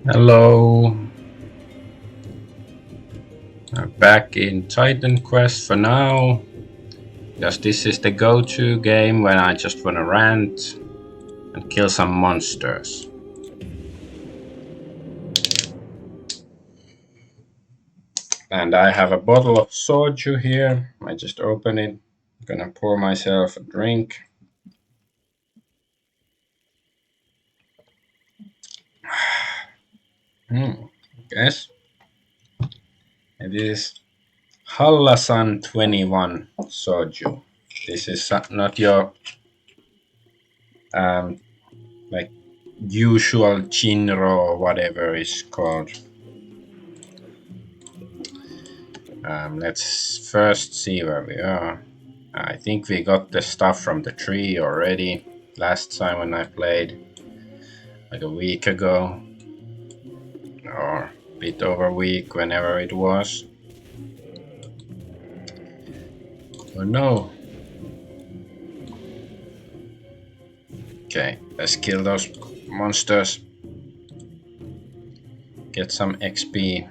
Hello, I'm back in Titan Quest for now, because this is the go-to game when I just wanna rant and kill some monsters. And I have a bottle of soju here. I just open it. I'm gonna pour myself a drink. Yes, it is Hallasan 21 soju. This is not your um, like usual Chinro or whatever it's called. Let's first see where we are. I think we got the stuff from the tree already last time when I played, like a week ago, or a bit over a week, whenever it was. Oh no! Okay, let's kill those monsters. Get some XP.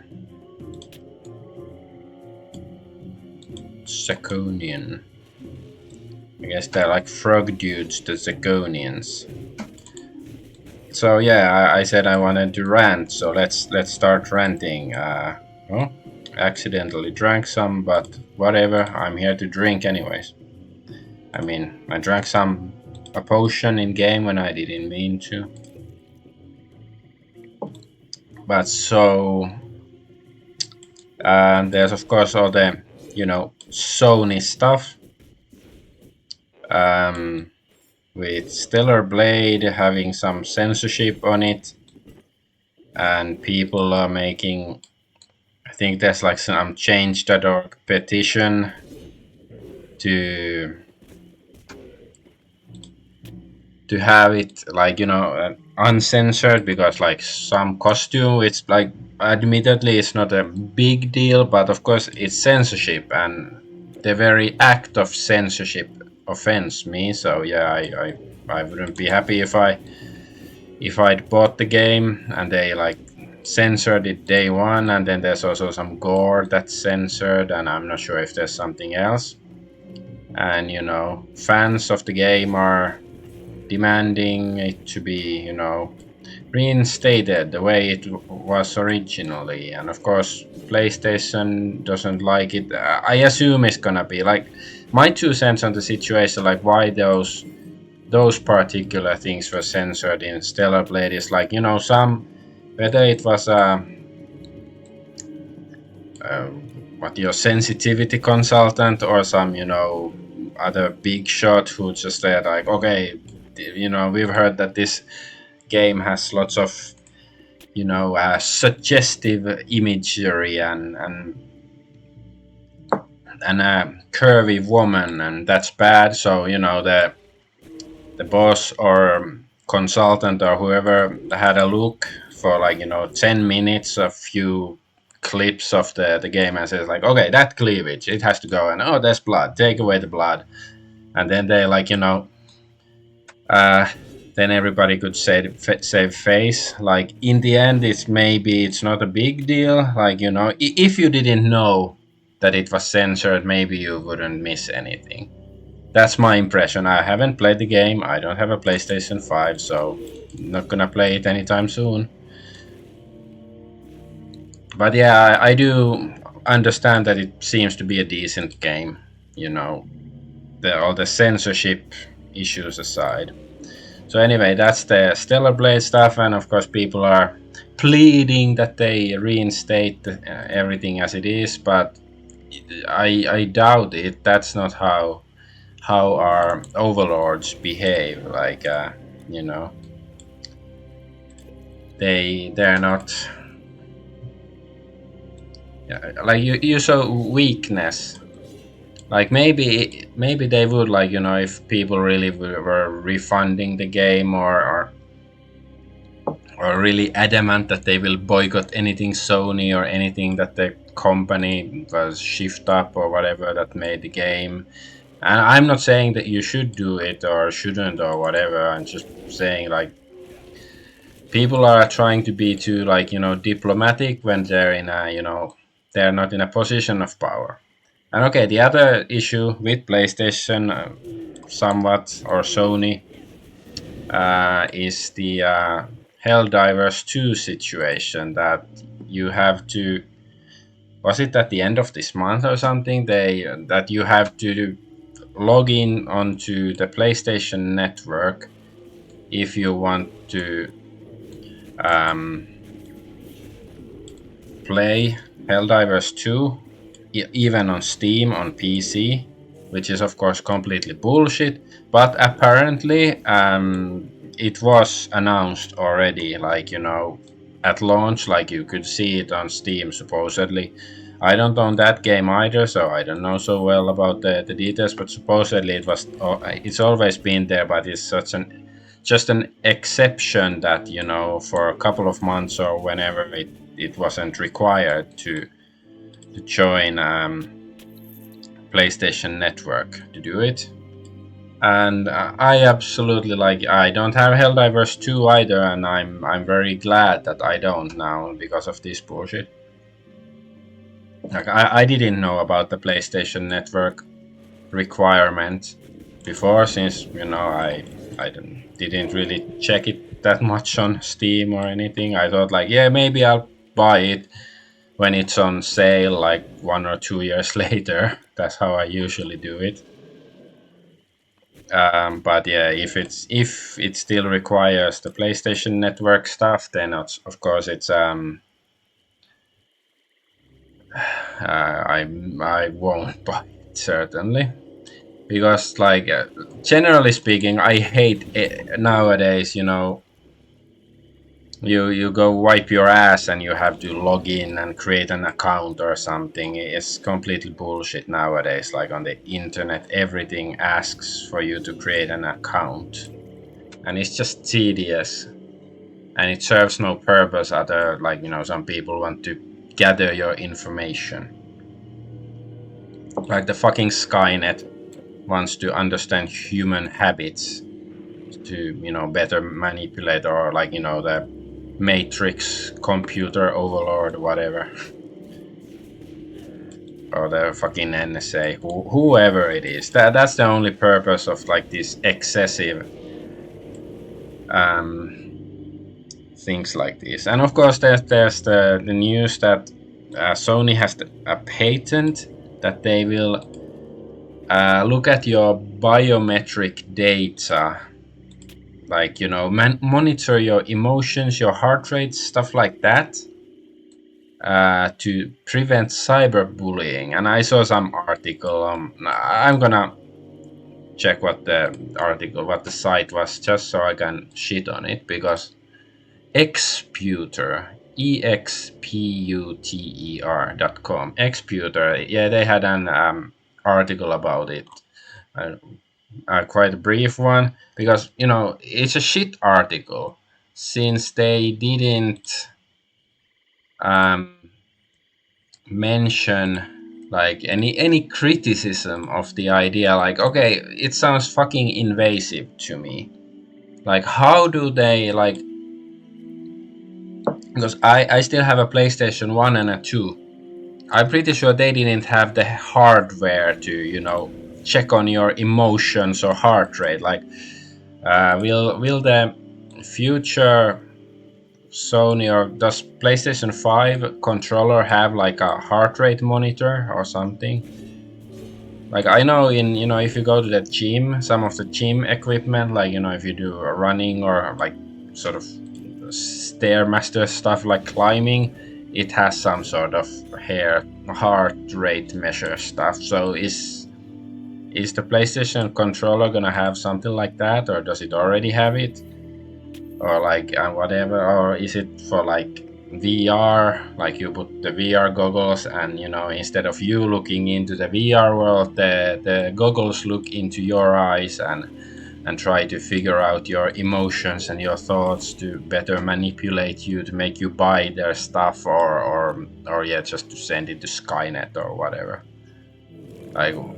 Zirconian. I guess they're like frog dudes, the Zirconians. So yeah, I said I wanted to rant, so let's start ranting. Oh, accidentally drank some, but whatever. I'm here to drink anyways. I mean, I drank a potion in game when I didn't mean to. But so there's of course all the Sony stuff. With Stellar Blade having some censorship on it, and people are making, I think there's like some change.org petition to have it like uncensored, because like some costume, it's like admittedly it's not a big deal, but of course it's censorship, and the very act of censorship offends me. So yeah, I wouldn't be happy if I'd bought the game and they like censored it day one, and then there's also some gore that's censored, and I'm not sure if there's something else. And fans of the game are demanding it to be reinstated the way it was originally. And of course PlayStation doesn't like it. I assume it's gonna be like my 2 cents on the situation, like why those particular things were censored in Stellar Blade is like, some, whether it was what your sensitivity consultant or some other big shot who just said like, okay, we've heard that this game has lots of suggestive imagery and a curvy woman, and that's bad. So the boss or consultant or whoever had a look for like 10 minutes, a few clips of the game, and says like, okay, that cleavage, it has to go, and oh, there's blood, take away the blood. And then they like then everybody could save face. Like in the end, it's not a big deal. Like if you didn't know that it was censored, maybe you wouldn't miss anything. That's my impression. I haven't played the game. I don't have a PlayStation 5, so I'm not gonna play it anytime soon. But yeah, I do understand that it seems to be a decent game. All the censorship issues aside. So anyway, that's the Stellar Blade stuff, and of course people are pleading that they reinstate everything as it is, but I doubt it. That's not how our overlords behave. Like they're not, like you show weakness. Like maybe they would, like if people really were refunding the game, or really adamant that they will boycott anything Sony or anything that the company was shift up or whatever that made the game. And I'm not saying that you should do it or shouldn't or whatever. I'm just saying like people are trying to be too like diplomatic when they're in a they're not in a position of power. And okay, the other issue with PlayStation, somewhat, or Sony, is the Helldivers 2 situation that you have to. Was it at the end of this month or something? That you have to log in onto the PlayStation Network if you want to um, play Helldivers 2, even on Steam on PC, which is of course completely bullshit. But apparently, it was announced already, like at launch, like you could see it on Steam supposedly. I don't own that game either, so I don't know so well about the details. But supposedly it was, it's always been there, but it's such an just an exception that for a couple of months or whenever it wasn't required to join PlayStation Network to do it. And I absolutely like. I don't have Helldivers 2 either, and I'm very glad that I don't now because of this bullshit. Like I didn't know about the PlayStation Network requirement before, since I didn't really check it that much on Steam or anything. I thought like, yeah, maybe I'll buy it when it's on sale, like 1 or 2 years later. That's how I usually do it. But yeah, if it still requires the PlayStation Network stuff, then of course it's I won't buy it certainly, because like generally speaking, I hate it nowadays. You go wipe your ass and you have to log in and create an account or something. It's completely bullshit nowadays. Like on the internet, everything asks for you to create an account, and it's just tedious, and it serves no purpose other, like some people want to gather your information, like the fucking Skynet wants to understand human habits to better manipulate, or like the Matrix computer overlord, whatever, or the fucking NSA, whoever it is. That's the only purpose of like this excessive um, things like this. And of course, there's the news that Sony has a patent that they will look at your biometric data, like monitor your emotions, your heart rate, stuff like that, to prevent cyberbullying. And I saw some article. I'm gonna check what the site was, just so I can shit on it, because Exputer, exputer.com, Exputer, yeah, they had an article about it. Uh, Quite a brief one, because it's a shit article, since they didn't um, mention like any criticism of the idea. Like, okay, it sounds fucking invasive to me. Like, how do they like? Because I still have a PlayStation 1 and a 2. I'm pretty sure they didn't have the hardware to check on your emotions or heart rate. Like, will the future Sony, or does PlayStation 5 controller have like a heart rate monitor or something? Like, I know in if you go to the gym, some of the gym equipment, like if you do running or like sort of stairmaster stuff like climbing, it has some sort of heart rate measure stuff. So is the PlayStation controller gonna have something like that, or does it already have it? Or like whatever, or is it for like VR, like you put the VR goggles, and instead of you looking into the VR world, the goggles look into your eyes and try to figure out your emotions and your thoughts to better manipulate you to make you buy their stuff, or yeah, just to send it to Skynet or whatever. Like, what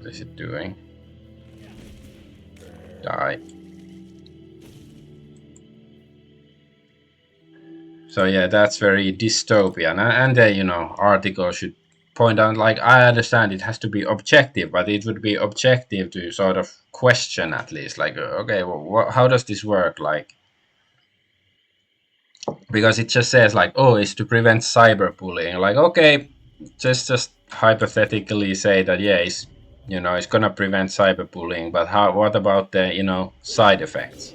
is it doing? Die. So yeah, that's very dystopian, and the article should point out, like, I understand it has to be objective, but it would be objective to sort of question at least, like, okay, well, how does this work, like, because it just says like, oh, it's to prevent cyberbullying, like, okay, just hypothetically say that, yeah, it's gonna prevent cyberbullying, but what about the side effects?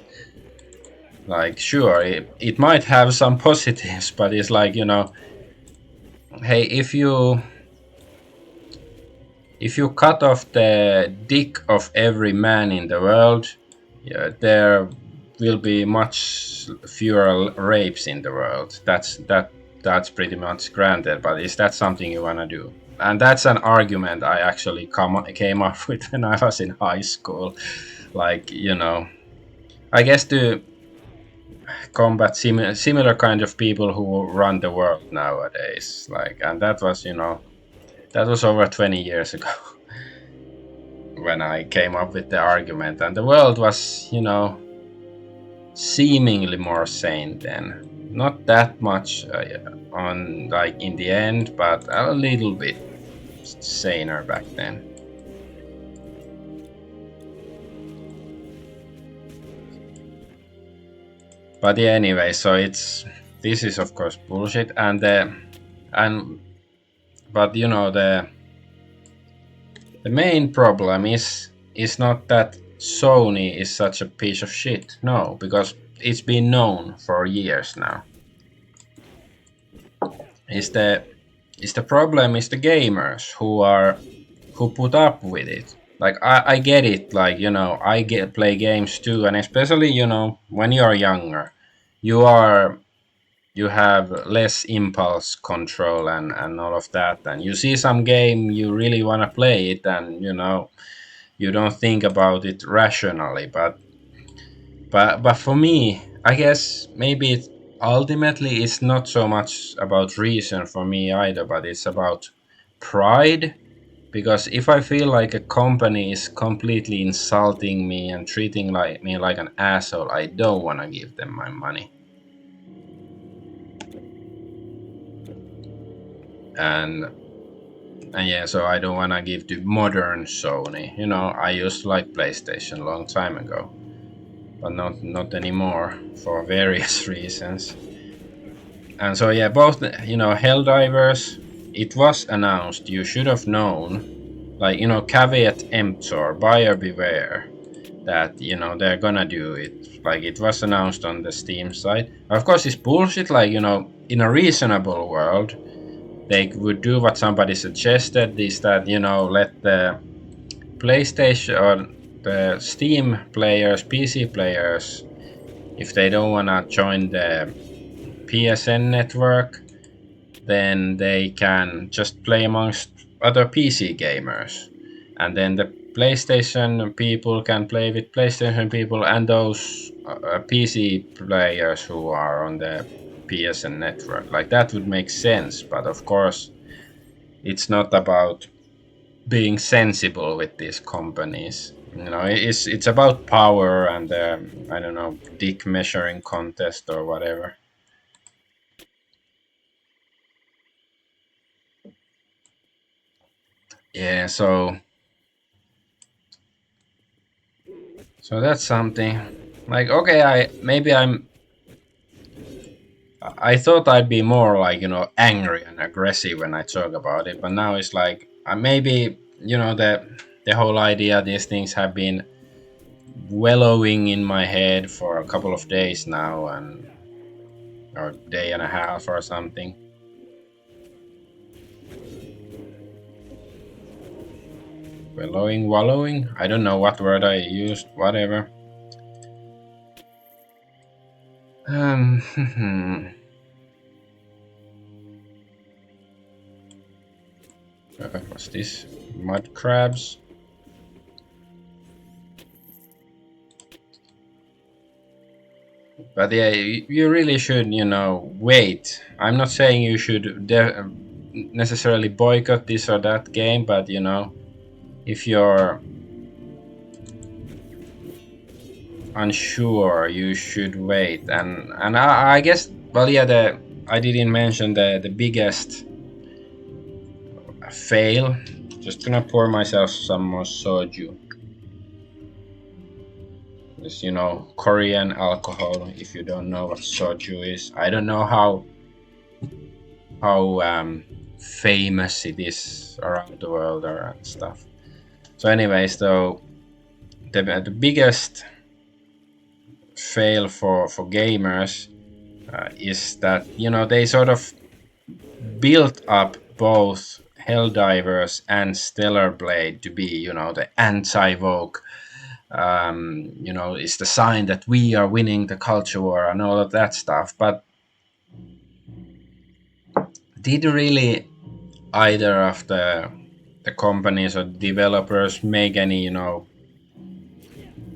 Like, sure, it might have some positives, but it's like, hey, if you cut off the dick of every man in the world, yeah, there will be much fewer rapes in the world. That's pretty much granted. But is that something you wanna do? And that's an argument I actually came up with when I was in high school. Like, I guess to combat similar kind of people who run the world nowadays. Like, and that was over 20 years ago. When I came up with the argument, and the world was, seemingly more sane then. Not that much on, like, in the end, but a little bit saner back then. But yeah, anyway, so this is of course bullshit, and but the main problem is not that Sony is such a piece of shit. No, because it's been known for years now. Is the problem is the gamers who put up with it. Like, I get it. Like, play games too, and especially when you're younger, you are you have less impulse control and all of that, and you see some game you really want to play it, and you don't think about it rationally. But for me, I guess maybe it ultimately is not so much about reason for me either, but it's about pride. Because if I feel like a company is completely insulting me and treating me like an asshole, I don't want to give them my money. And yeah, so I don't want to give to modern Sony. I used to like PlayStation a long time ago, but not anymore for various reasons. And so yeah, both Helldivers, it was announced. You should have known, like, caveat emptor, buyer beware, that they're gonna do it. Like, it was announced on the Steam site. Of course, it's bullshit. Like, in a reasonable world, they would do what somebody suggested, is that let the PlayStation or the Steam players, PC players, if they don't wanna join the PSN network, then they can just play amongst other PC gamers, and then the PlayStation people can play with PlayStation people, and those PC players who are on the PSN network. Like, that would make sense, but of course, it's not about being sensible with these companies. It's about power and I don't know, dick measuring contest or whatever. Yeah, so that's something. Like, okay, I thought I'd be more, like, angry and aggressive when I talk about it, but now it's like, maybe the whole idea, these things have been wallowing in my head for a couple of days now, and or day and a half or something. Wallowing. I don't know what word I used. Whatever. What's this? Mud crabs. But yeah, you really should, wait. I'm not saying you should necessarily boycott this or that game, but if you're unsure, you should wait. And I guess, well, yeah, I didn't mention the biggest fail. Just gonna pour myself some more soju. This, Korean alcohol. If you don't know what soju is, I don't know how famous it is around the world or stuff. So, anyways, though, the biggest fail for gamers is that they sort of built up both Helldivers and Stellar Blade to be the anti-woke. It's the sign that we are winning the culture war and all of that stuff. But did really either of the companies or developers make any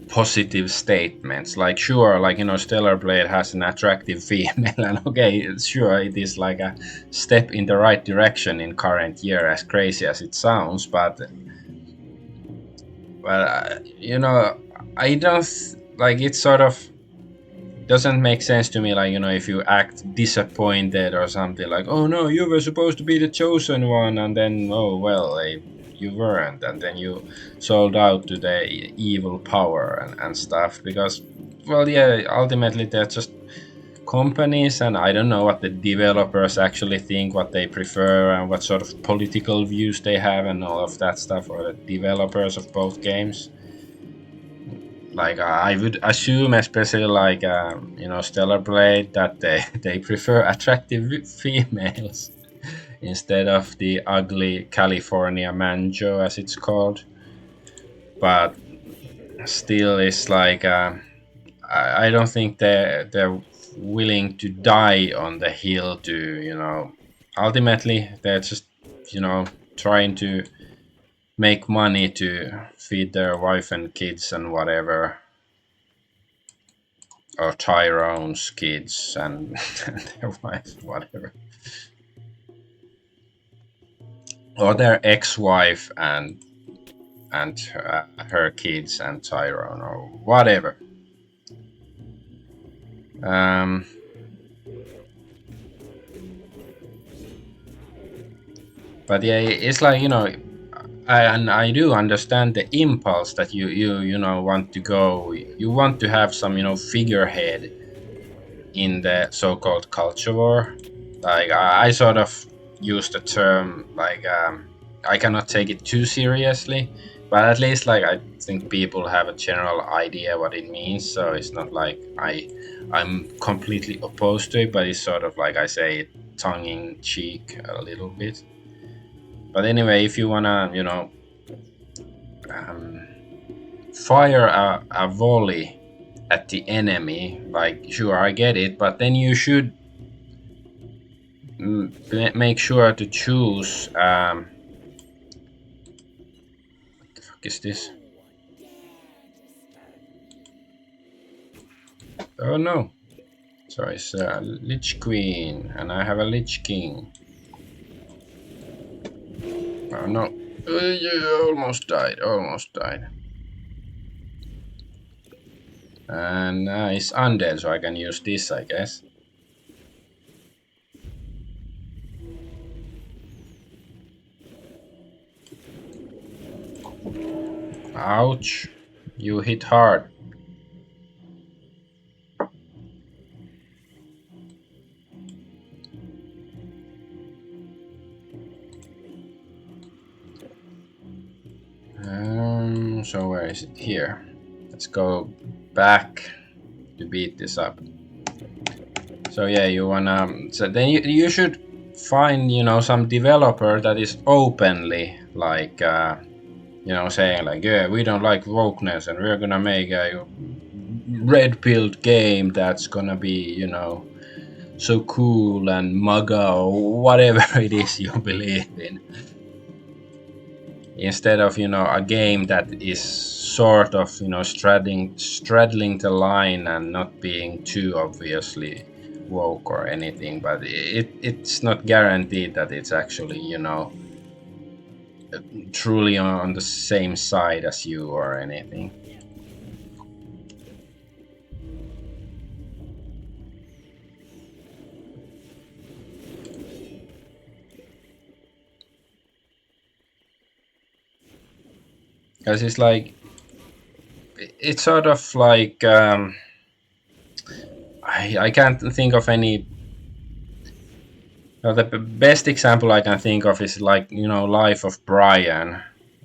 positive statements? Like, sure, like Stellar Blade has an attractive female, and okay, sure, it is like a step in the right direction in current year, as crazy as it sounds. But well, I don't like it. Sort of doesn't make sense to me, like if you act disappointed or something, like, oh no, you were supposed to be the chosen one, and then, oh well, you weren't, and then you sold out to the evil power and stuff. Because, well, yeah, ultimately they're just companies, and I don't know what the developers actually think, what they prefer, and what sort of political views they have and all of that stuff, or the developers of both games. Like, I would assume, especially like Stellar Blade, that they prefer attractive females instead of the ugly California manjo, as it's called. But still, it's like I don't think they're willing to die on the hill to Ultimately, they're just trying to make money to feed their wife and kids and whatever, or Tyrone's kids and their wives, whatever, or their ex-wife and her kids and Tyrone or whatever. Um, but yeah, it's like I do understand the impulse that you want to go. You want to have some figurehead in the so-called culture war. Like, I sort of use the term like, I cannot take it too seriously, but at least like I think people have a general idea what it means. So it's not like I'm completely opposed to it, but it's sort of like I say it tongue in cheek a little bit. But anyway, if you wanna um, fire a volley at the enemy, like, sure, I get it, but then you should make sure to choose what the fuck is this? Oh no, sorry, it's Lich Queen, and I have a Lich King. Oh no, yeah, almost died. And it's undead, so I can use this, I guess. Ouch, you hit hard. So where is it? Here. Let's go back to beat this up. So yeah, you wanna. So then you should find some developer that is openly like saying like, yeah, we don't like wokeness and we're gonna make a red-pilled game that's gonna be so cool and MAGA or whatever it is you believe in. Instead of a game that is sort of straddling the line and not being too obviously woke or anything, but it's not guaranteed that it's actually truly on the same side as you or anything. because it's like it's sort of like I can't think of any. The best example I can think of is like Life of Brian.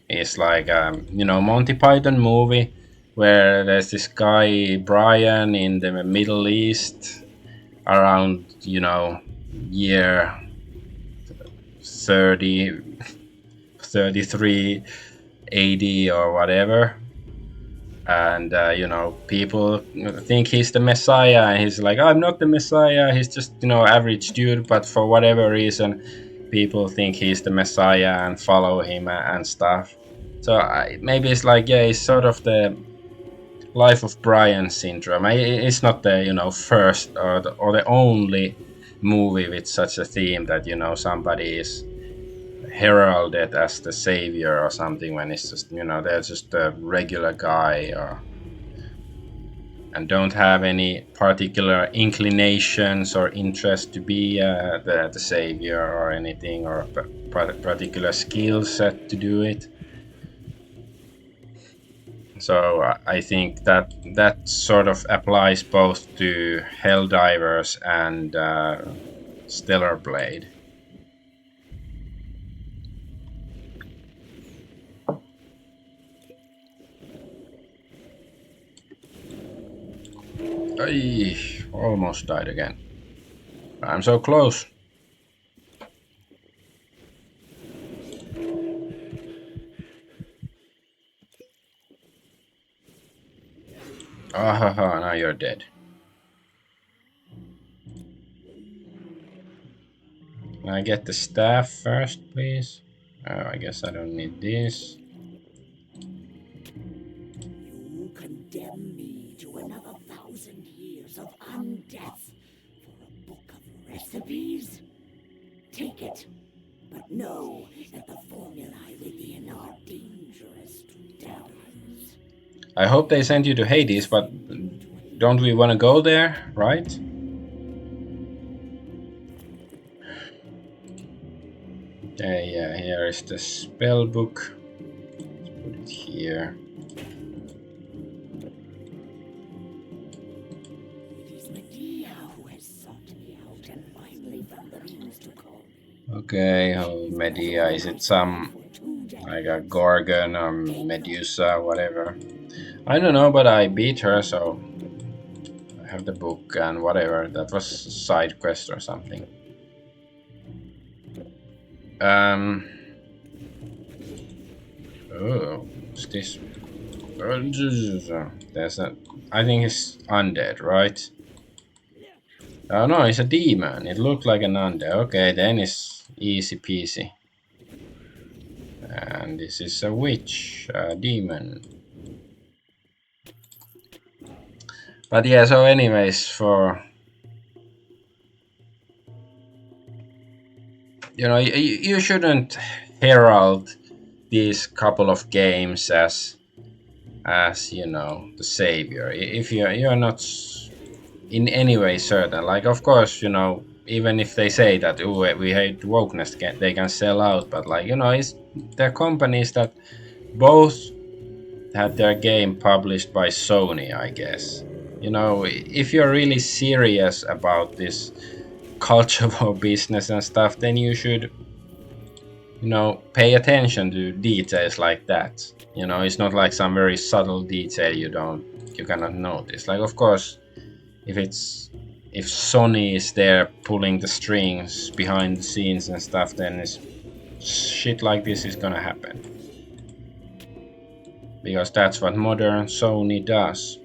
Is like Monty Python movie where there's this guy Brian in the Middle East around year 30, 33, 80 or whatever, and people think he's the Messiah, and he's like, I'm not the Messiah, he's just average dude, but for whatever reason people think he's the Messiah and follow him and stuff. So maybe it's like, yeah, it's sort of the Life of Brian syndrome. It's not the first or the only movie with such a theme that somebody is heralded as the savior or something, when it's just they're just a regular guy, and don't have any particular inclinations or interest to be the savior or anything, or a particular skill set to do it. So I think that that sort of applies both to Helldivers and Stellar Blade. Ay, almost died again. I'm so close. Ah, now you're dead. Can I get the staff first, please? Oh, I guess I don't need this. You condemn me to another 1,000 years of undeath for a book of recipes? Take it, but know that the formulae within are dangerous to devils. I hope they send you to Hades, but don't we want to go there, right? Okay, yeah, here is the spell book. Let's put it here. It is Medea who has sought me out and finally found the means to call me. Okay, oh, Medea, is it some like a Gorgon or Medusa, whatever? I don't know, but I beat her, so I have the book and whatever. That was a side quest or something. Oh, what's this? There's a. I think it's undead, right? Oh no, it's a demon. It looked like an undead. Okay, then it's easy peasy. And this is a witch, a demon. But yeah, so anyways, for you shouldn't herald these couple of games as the savior if you're not in any way certain. Like, of course, even if they say that, oh, we hate wokeness, they can sell out, but like, it's there are companies that both had their game published by Sony, I guess. If you're really serious about this culture war business and stuff, then you should pay attention to details like that. It's not like some very subtle detail you cannot notice. Like, of course, if Sony is there pulling the strings behind the scenes and stuff, then shit like this is gonna happen, because that's what modern Sony does.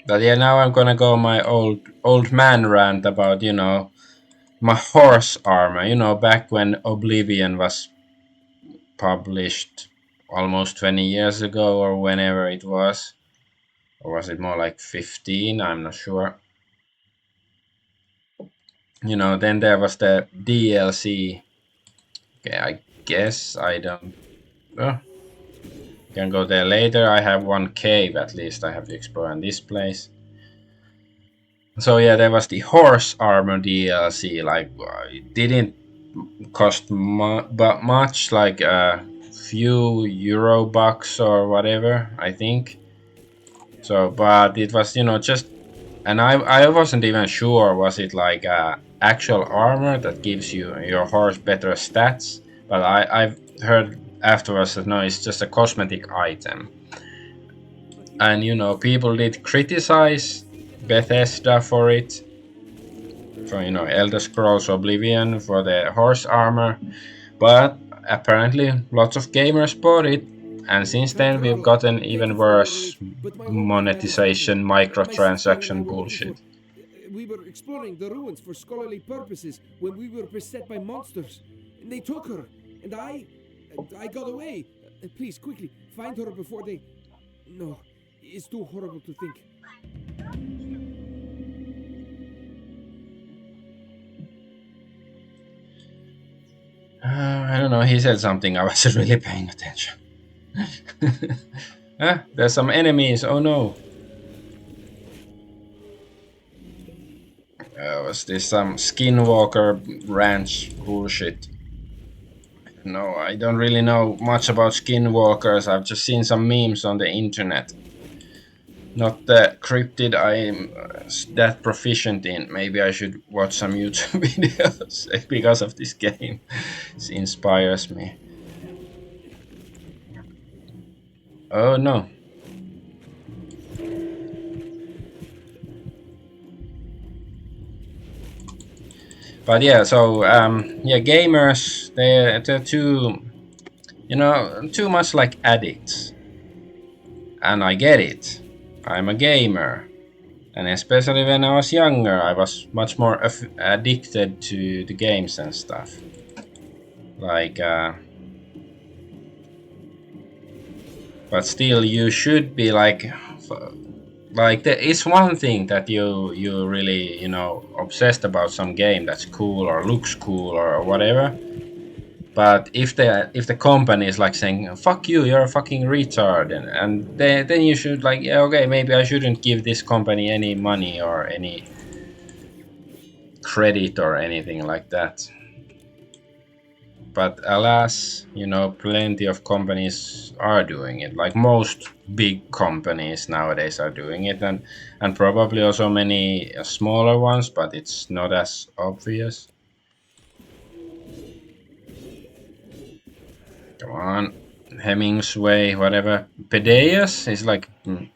But yeah, now I'm gonna go my old man rant about my horse armor. Back when Oblivion was published almost 20 years ago, or whenever it was, or was it more like 15? I'm not sure. Then there was the DLC. Okay, I guess I don't. Can go there later. I have one cave at least I have to explore in this place. So yeah, there was the horse armor DLC. Like it didn't cost but much, like a few euro bucks or whatever, I think. So, but it was just, and I wasn't even sure was it like actual armor that gives you your horse better stats. But I've heard afterwards that no, it's just a cosmetic item. And people did criticize Bethesda for it, for Elder Scrolls Oblivion for the horse armor, but apparently lots of gamers bought it, and since then we've gotten even worse monetization microtransaction bullshit. We were exploring the ruins for scholarly purposes when we were beset by monsters. And they took her, and I got away. Please, quickly, find her before they. No, it's too horrible to think. I don't know, he said something, I wasn't really paying attention. There's some enemies, oh no. Was this some Skinwalker ranch bullshit? No, I don't really know much about Skinwalkers. I've just seen some memes on the internet. Not that cryptid I'm that proficient in. Maybe I should watch some YouTube videos because of this game. It inspires me. Oh no. But yeah, so yeah, gamers they're too too much like addicts, and I get it. I'm a gamer, and especially when I was younger, I was much more addicted to the games and stuff. Like, but still, you should be like it's one thing that you really obsessed about some game that's cool or looks cool or whatever. But if the company is like saying "fuck you, you're a fucking retard," and then you should like, yeah, okay, maybe I shouldn't give this company any money or any credit or anything like that. But alas, plenty of companies are doing it. Like most big companies nowadays are doing it, and probably also many smaller ones, but it's not as obvious. Come on, Hemingsway, whatever. Pedeus is like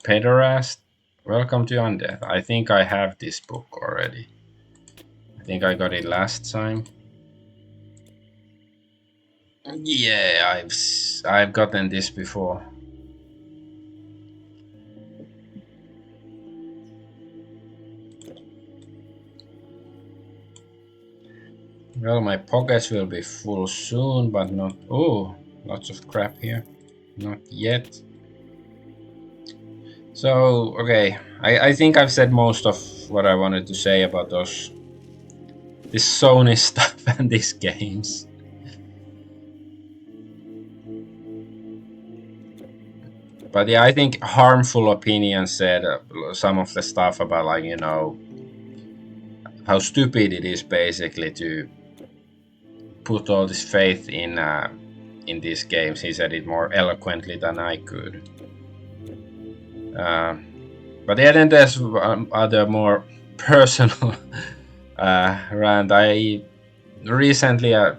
pederast. Welcome to Undeath. I think I have this book already. I think I got it last time. Yeah, I've gotten this before. Well, my pockets will be full soon, but not. Oh, lots of crap here. Not yet. So, okay. I think I've said most of what I wanted to say about this Sony stuff and these games. But yeah, I think harmful opinions said some of the stuff about like how stupid it is basically to put all this faith in these games. He said it more eloquently than I could. But yeah, then there's other more personal rant. I recently, a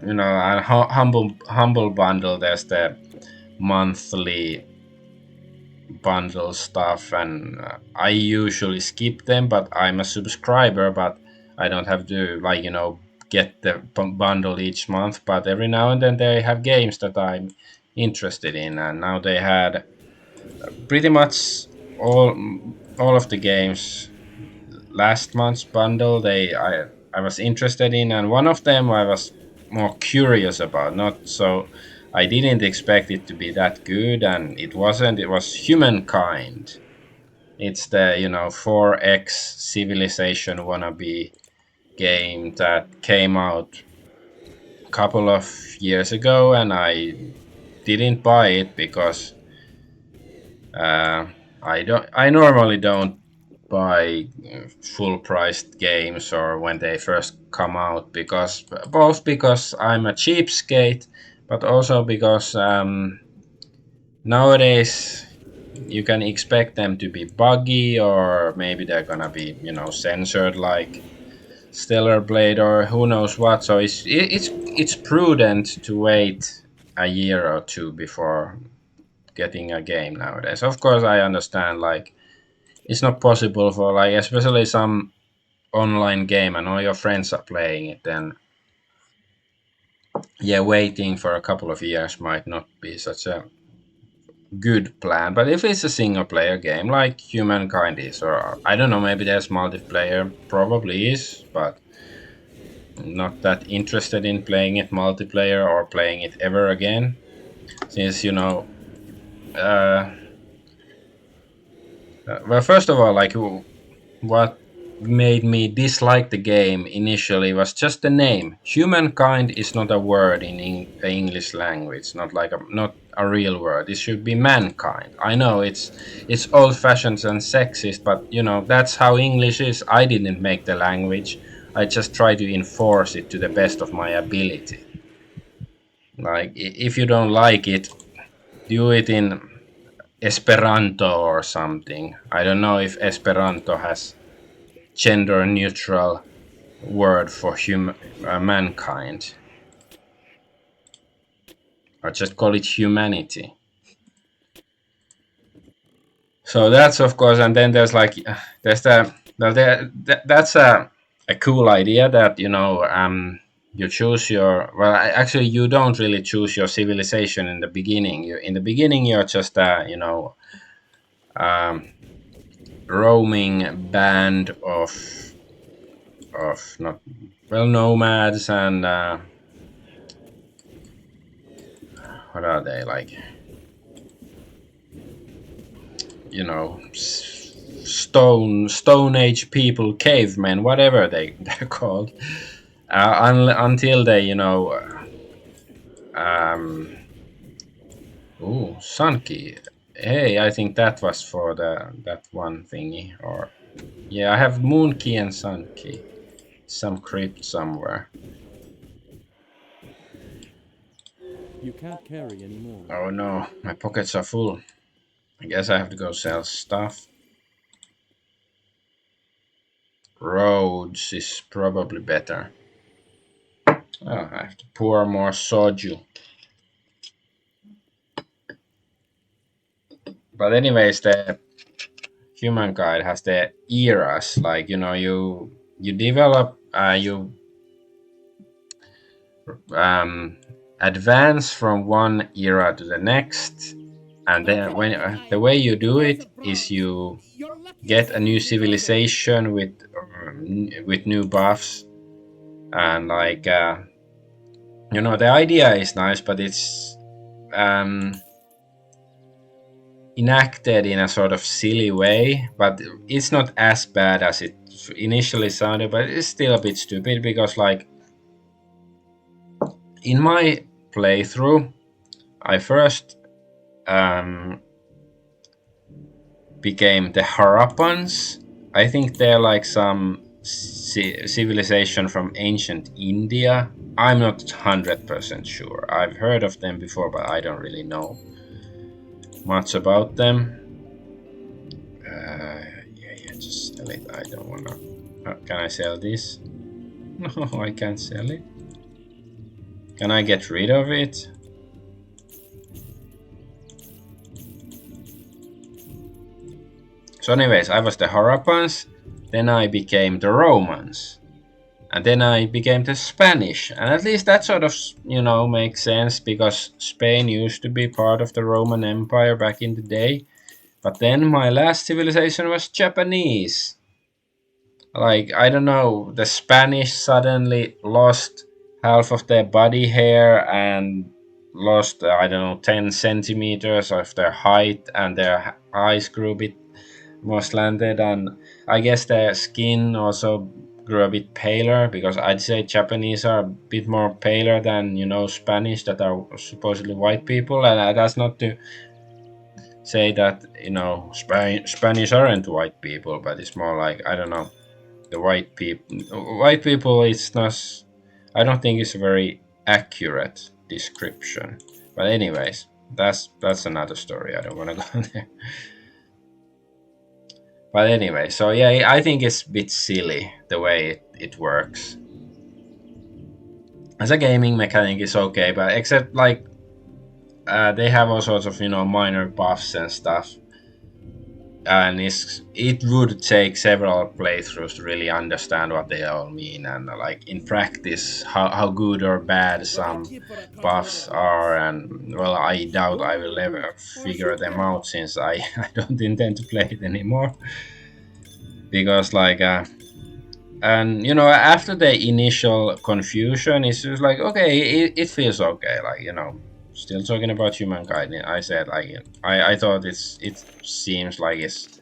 humble bundle. There's the monthly bundle stuff, and I usually skip them. But I'm a subscriber, but I don't have to get the bundle each month. But every now and then they have games that I'm interested in, and now they had pretty much all all of the games last month's bundle. I was interested in, and one of them I was more curious about. Not so I didn't expect it to be that good, and it wasn't. It was Humankind. It's the 4X civilization wannabe game that came out a couple of years ago, and I didn't buy it because I normally don't buy full priced games or when they first come out, because both because I'm a cheapskate, but also because nowadays you can expect them to be buggy, or maybe they're gonna be, you know, censored like Stellar Blade or who knows what. So it's prudent to wait a year or two before getting a game nowadays. Of course, I understand like it's not possible for like especially some online game and all your friends are playing it, then yeah, waiting for a couple of years might not be such a good plan. But if it's a single player game like Humankind is, or I don't know, maybe there's multiplayer, probably is, but not that interested in playing it multiplayer or playing it ever again, since you know uh, well, first of all, like what made me dislike the game initially was just the name. Humankind is not a word in the English language, not like not a real word. It should be mankind. I know it's old-fashioned and sexist, but you know that's how English is. I didn't make the language. I just try to enforce it to the best of my ability. Like if you don't like it, do it in Esperanto or something. I don't know if Esperanto has gender neutral word for mankind. Or just call it humanity. So that's of course, and then there's like there's that's a cool idea that you know you choose your actually you don't really choose your civilization in the beginning. You in the beginning you're just you know um, roaming band of not well nomads and what are they like, you know, stone age people, cavemen, whatever they're called, until they you know um ooh, sun key. Hey, I think that was for that one thingy. Or yeah, I have moon key and sun key, some crypt somewhere. You can't carry anymore. Oh no, my pockets are full. I guess I have to go sell stuff. Roads is probably better. Oh, I have to pour more soju. But anyways, the Humankind has the eras. Like you know, you develop, you advance from one era to the next, and then when the way you do it is you get a new civilization with new buffs, and like you know the idea is nice, but it's enacted in a sort of silly way, but it's not as bad as it initially sounded, but it's still a bit stupid because like in my playthrough I first became the Harappans. I think they're like some civilization from ancient India. I'm not 100% sure. I've heard of them before, but I don't really know much about them. Yeah, just sell it. I don't wanna. Can I sell this? No, I can't sell it. Can I get rid of it? So anyways, I was the Harappans, then I became the Romans, and then I became the Spanish. And at least that sort of, you know, makes sense because Spain used to be part of the Roman Empire back in the day. But then my last civilization was Japanese. Like, I don't know, the Spanish suddenly lost half of their body hair and lost, I don't know, 10 centimeters of their height, and their eyes grew a bit more slanted, and I guess their skin also grew a bit paler, because I'd say Japanese are a bit more paler than, you know, Spanish that are supposedly white people, and that's not to say that Spanish aren't white people, but it's more like, I don't know, the white people is not, I don't think it's a very accurate description. But anyways, that's another story. I don't want to go there. But anyway, so yeah, I think it's a bit silly the way it works. As a gaming mechanic, it's okay, but except like they have all sorts of minor buffs and stuff, and it would take several playthroughs to really understand what they all mean, and like in practice how good or bad some buffs are. And well, I doubt I will ever figure them out, since I I don't intend to play it anymore, because like and after the initial confusion, it's just like, okay, it feels okay, like still talking about Humankind. I said like I thought it seems like it's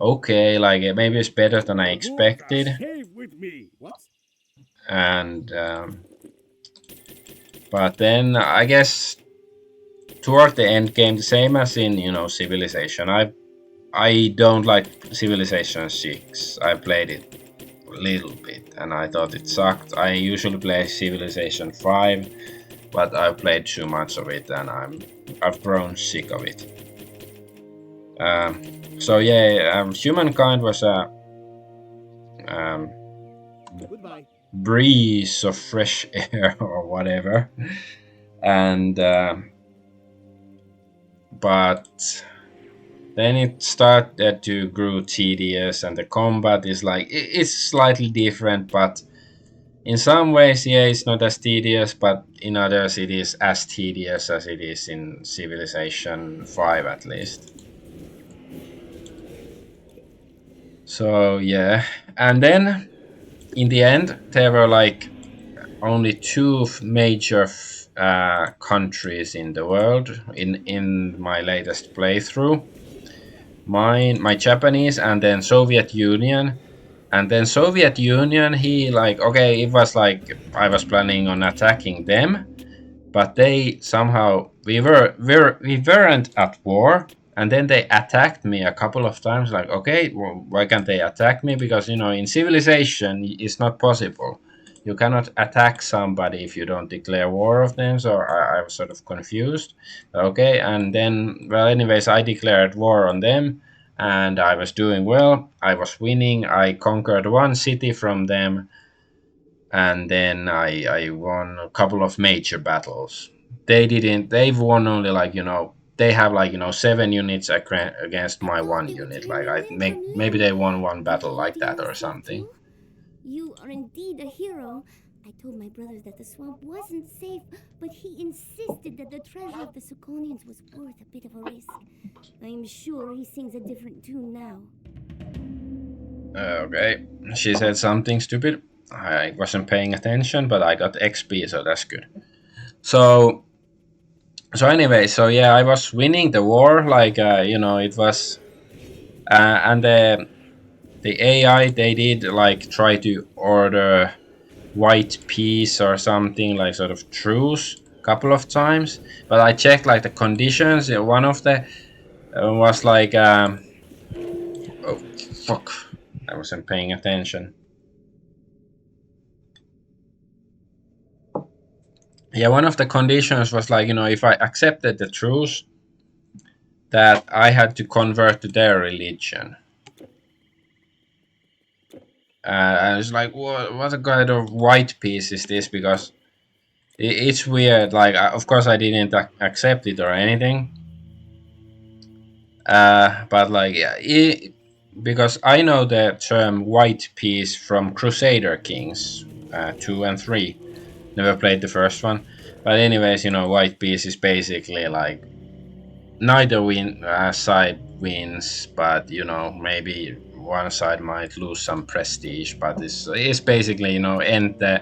okay, like maybe it's better than I expected. What? And but then I guess toward the end game, the same as in Civilization, I don't like Civilization 6. I played it a little bit and I thought it sucked. I usually play Civilization 5, but I've played too much of it and I've grown sick of it. So yeah, Humankind was a Goodbye. breeze of fresh air or whatever, and but then it started to grow tedious, and the combat is like it's slightly different, but in some ways, yeah, it's not as tedious, but in others it is as tedious as it is in Civilization 5 at least. So yeah, and then in the end there were like only two major countries in the world in my latest playthrough. My Japanese, and then Soviet Union. And then Soviet Union, he like, okay, it was like I was planning on attacking them, but they somehow we weren't at war, and then they attacked me a couple of times. Like, okay, well, why can't they attack me? Because in Civilization it's not possible. You cannot attack somebody if you don't declare war of them. So I was sort of confused. Okay, and then, well, anyways, I declared war on them, and I was doing well. I was winning. I conquered one city from them, and then I won a couple of major battles. They didn't. They've won only like they have like 7 units against my one unit. Like I make maybe they won one battle like that or something. You are indeed a hero. I told my brothers that the swamp wasn't safe, but he insisted that the treasure of the Sukonians was worth a bit of a risk. I'm sure he sings a different tune now. Okay, she said something stupid. I wasn't paying attention, but I got XP, so that's good. So anyway, so yeah, I was winning the war. Like it was, and the AI, they did like try to order white peace or something, like sort of truce a couple of times, but I checked like the conditions. One of the was like oh fuck, I wasn't paying attention. Yeah, one of the conditions was like if I accepted the truce, that I had to convert to their religion. And it's like, what kind of white peace is this? Because it's weird. Like, of course, I didn't accept it or anything. But like, yeah, because I know the term white peace from Crusader Kings 2 and 3. Never played the first one. But anyways, white peace is basically like neither side wins, but maybe one side might lose some prestige, but it's basically end the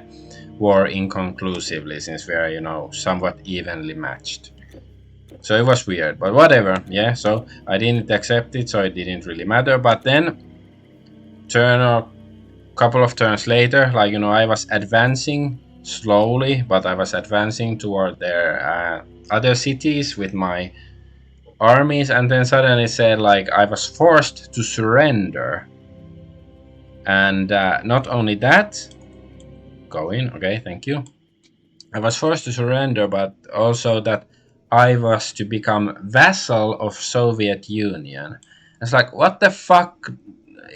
war inconclusively, since we are somewhat evenly matched. So it was weird, but whatever. Yeah, so I didn't accept it, so it didn't really matter. But then a couple of turns later, like I was advancing slowly, but I was advancing toward their other cities with my armies, and then suddenly said like I was forced to surrender. And not only that, go in, okay, thank you. I was forced to surrender, but also that I was to become vassal of Soviet Union. It's like, what the fuck?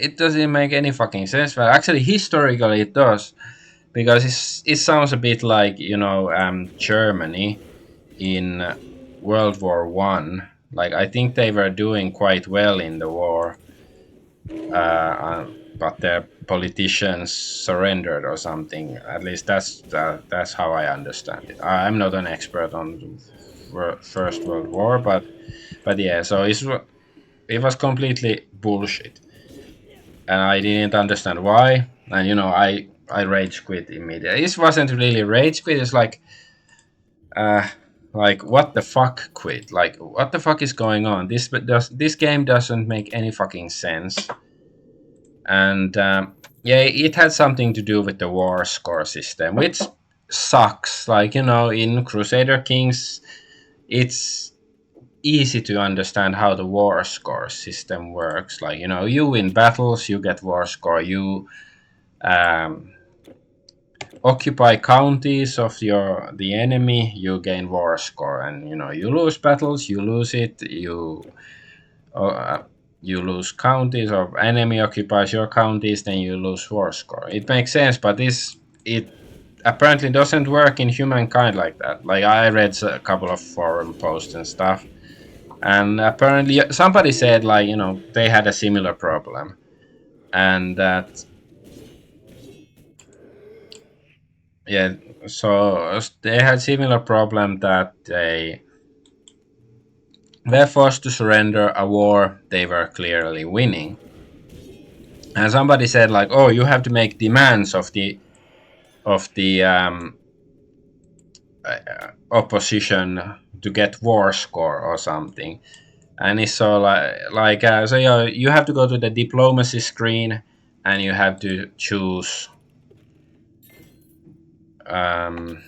It doesn't make any fucking sense. But actually, historically, it does, because it sounds a bit like Germany in World War One. Like I think they were doing quite well in the war, but their politicians surrendered or something. At least that's how I understand it. I'm not an expert on First World War, but yeah. So it was completely bullshit, and I didn't understand why. And I rage quit immediately. This wasn't really rage quit. It's uh, like what the fuck quit? Like what the fuck is going on? This game doesn't make any fucking sense. And yeah, it had something to do with the war score system, which sucks. Like in Crusader Kings, it's easy to understand how the war score system works. Like you win battles, you get war score. You um, occupy counties of the enemy, you gain war score, and you lose battles, you lose it. Uh, you lose counties, or enemy occupies your counties, then you lose war score. It makes sense, but it apparently doesn't work in Humankind like that. Like I read a couple of forum posts and stuff, and apparently somebody said like they had a similar problem, and that yeah, so they had similar problem that they were forced to surrender a war they were clearly winning. And somebody said like, oh, you have to make demands of the opposition to get war score or something. And it's so so you have to go to the diplomacy screen, and you have to choose um,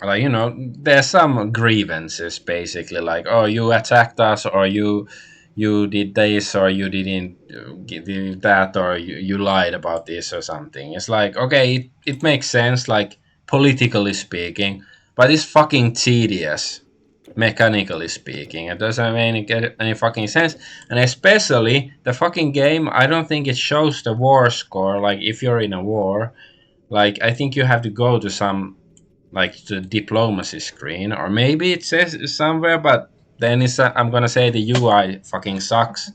there's some grievances basically, like, oh, you attacked us, or you did this, or you didn't do that, or you lied about this or something. It's like, okay, it makes sense, like politically speaking, but it's fucking tedious mechanically speaking. It doesn't make any fucking sense. And especially the fucking game, I don't think it shows the war score. Like if you're in a war, like I think you have to go to some, like, the diplomacy screen, or maybe it says somewhere, but then I'm gonna say the UI fucking sucks,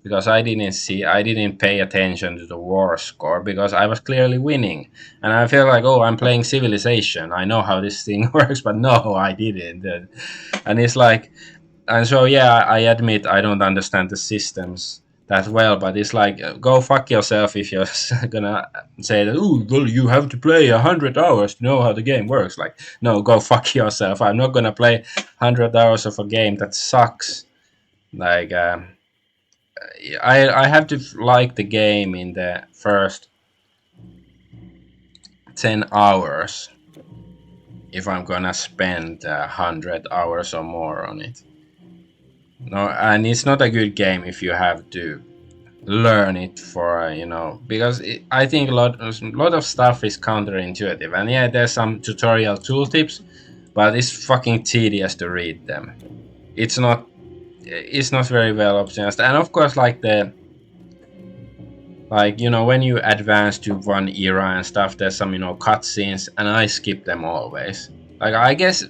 because I didn't pay attention to the war score, because I was clearly winning, and I feel like, oh, I'm playing Civilization, I know how this thing works, but no, I didn't. And it's like, and so yeah, I admit I don't understand the systems that well, but it's like, go fuck yourself if you're gonna say that, oh, well, you have to play 100 hours to know how the game works. Like, no, go fuck yourself. I'm not gonna play 100 hours of a game that sucks. Like, I have to like the game in the first 10 hours if I'm gonna spend 100 hours or more on it. No, and it's not a good game if you have to learn it for because I think a lot of stuff is counterintuitive, and yeah, there's some tutorial tooltips, but it's fucking tedious to read them. It's not very well optimized, and of course, like when you advance to one era and stuff, there's some cutscenes, and I skip them always. Like, I guess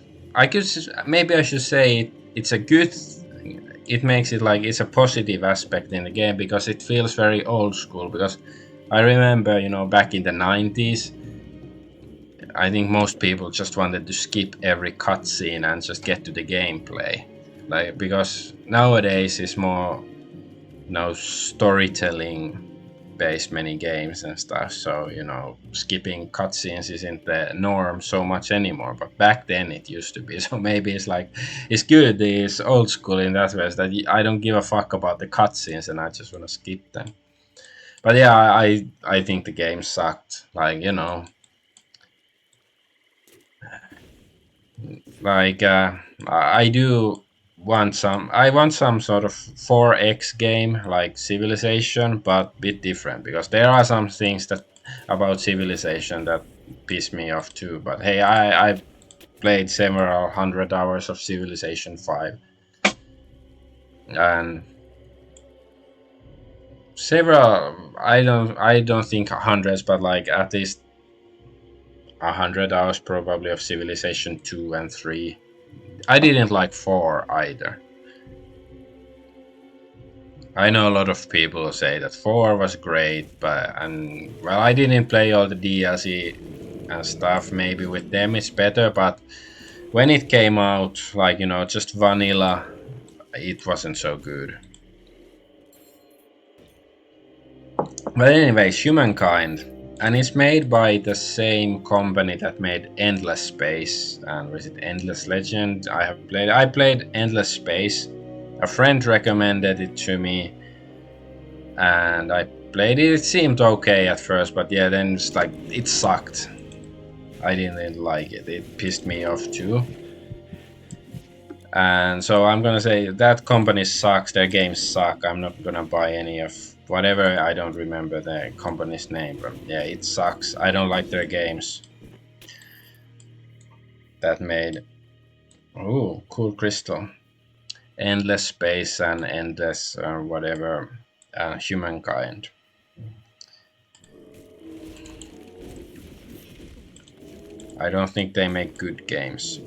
maybe I should say it's a good, it makes it like it's a positive aspect in the game, because it feels very old school. Because I remember, back in the 90s, I think most people just wanted to skip every cutscene and just get to the gameplay. Like, because nowadays it's more, storytelling based many games and stuff. So, skipping cutscenes isn't the norm so much anymore. But back then it used to be. So maybe it's like, it's good, it's old school in that way, that I don't give a fuck about the cutscenes and I just want to skip them. But yeah, I think the game sucked. Like, like I do I want some sort of 4X game like Civilization, but bit different because there are some things that about Civilization that piss me off too. But hey, I played several hundred hours of Civilization 5 and several I don't think hundreds, but like at least 100 hours probably of Civilization 2 and 3. I didn't like 4 either. I know a lot of people say that 4 was great, but and well, I didn't play all the DLC and stuff. Maybe with them it's better, but when it came out, like just vanilla, it wasn't so good. But anyways, Humankind, and it's made by the same company that made Endless Space and was it Endless Legend? I played Endless Space. A friend recommended it to me and I played it. It seemed okay at first, but yeah, then it's like it sucked. I didn't like it. It pissed me off too. And so I'm gonna say that company sucks. Their games suck. I'm not gonna buy any of whatever. I don't remember the company's name, but yeah, it sucks. I don't like their games. That made cool crystal, endless space and endless whatever humankind. I don't think they make good games.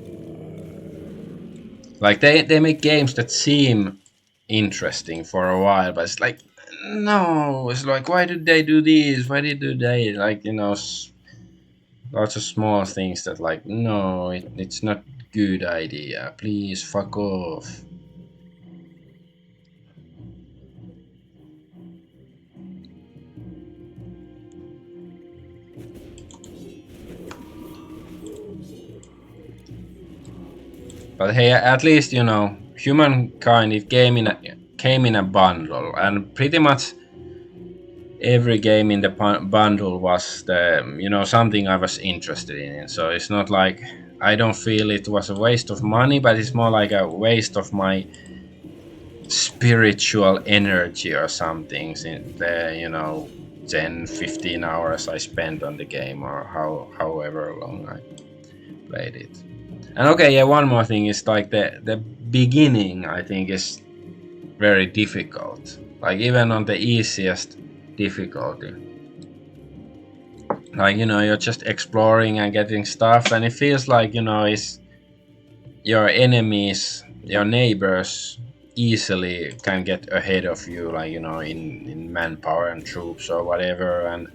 Like they make games that seem interesting for a while, but it's like no, it's like why did they do this? Why did they like lots of small things that like no, it's not good idea. Please fuck off. But hey, at least Humankind it came in a bundle, and pretty much every game in the bundle was the something I was interested in. So it's not like I don't feel it was a waste of money, but it's more like a waste of my spiritual energy or something in the 10-15 hours I spent on the game or however long I played it. And okay, yeah, one more thing is like the beginning I think is very difficult. Like even on the easiest difficulty. Like you're just exploring and getting stuff and it feels like it's your enemies, your neighbors easily can get ahead of you, like in manpower and troops or whatever, and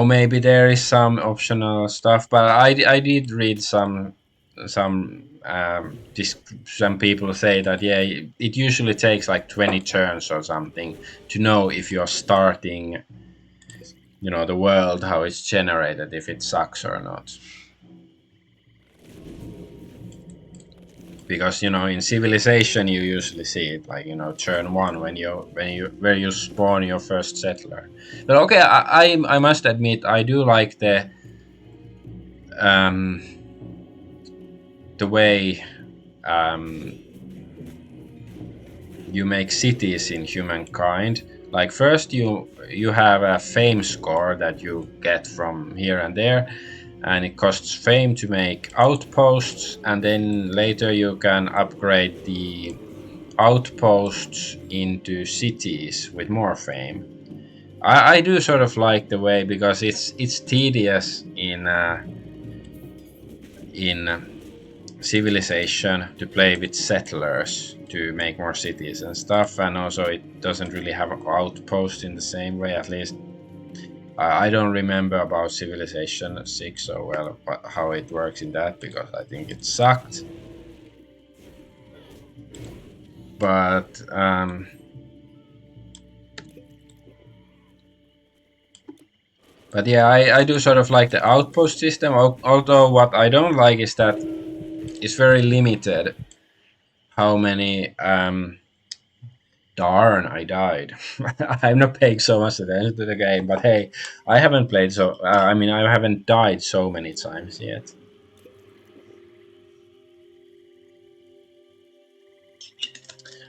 maybe there is some optional stuff, but I did read some people say that yeah, it usually takes like 20 turns or something to know if you're starting the world, how it's generated, if it sucks or not. Because in Civilization you usually see it like turn one where you spawn your first settler. But okay, I must admit I do like um the way you make cities in Humankind. Like first you have a fame score that you get from here and there, and it costs fame to make outposts, and then later you can upgrade the outposts into cities with more fame. I do sort of like the way because it's tedious in Civilization to play with settlers to make more cities and stuff, and also it doesn't really have outposts in the same way. At least I don't remember about Civilization 6 so well, but how it works in that because I think it sucked. But yeah, I do sort of like the outpost system. Although what I don't like is that it's very limited how many darn, I died. I'm not paying so much attention to the game, but hey, I haven't played I haven't died so many times yet.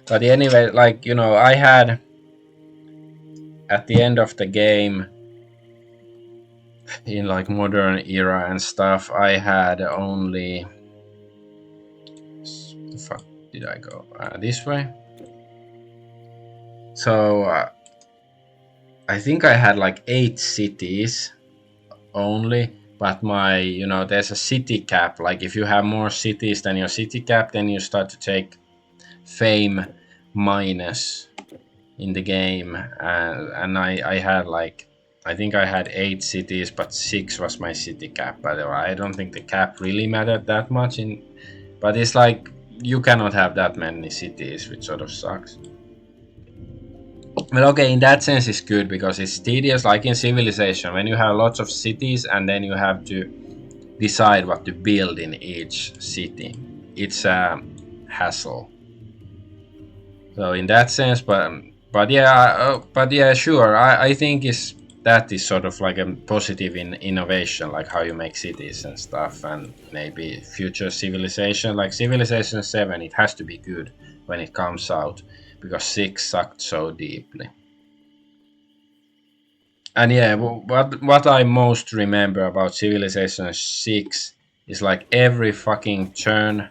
But anyway, like, you know, I had at the end of the game in like modern era and stuff, I had only the fuck did I go this way? So I think I had like 8 cities only, but my, you know, there's a city cap. Like if you have more cities than your city cap, then you start to take fame minus in the game. And I had like, I think I had 8 cities, but 6 was my city cap. But I don't think the cap really mattered that much in. But it's like you cannot have that many cities, which sort of sucks. Well, okay, in that sense, it's good because it's tedious, like in Civilization, when you have lots of cities and then you have to decide what to build in each city. It's a hassle. So in that sense, but yeah, sure. I think that is sort of like a positive in innovation, like how you make cities and stuff, and maybe future Civilization, like Civilization 7, it has to be good when it comes out because 6 sucked so deeply. And yeah, what I most remember about Civilization 6 is like every fucking turn,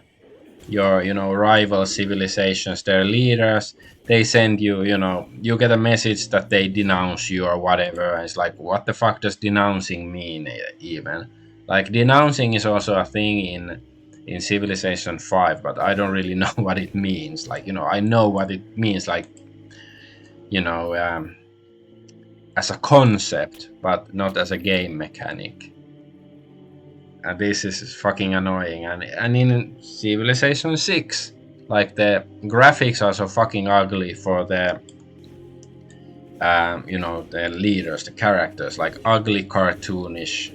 your, you know, rival civilizations, their leaders, they send you, you know, you get a message that they denounce you or whatever. And it's like, what the fuck does denouncing mean even? Like denouncing is also a thing in Civilization 5, but I don't really know what it means. Like, you know, I know what it means, like, you know, as a concept, but not as a game mechanic. And this is fucking annoying. And in Civilization 6, like the graphics are so fucking ugly for the you know, the leaders, the characters, like ugly cartoonish,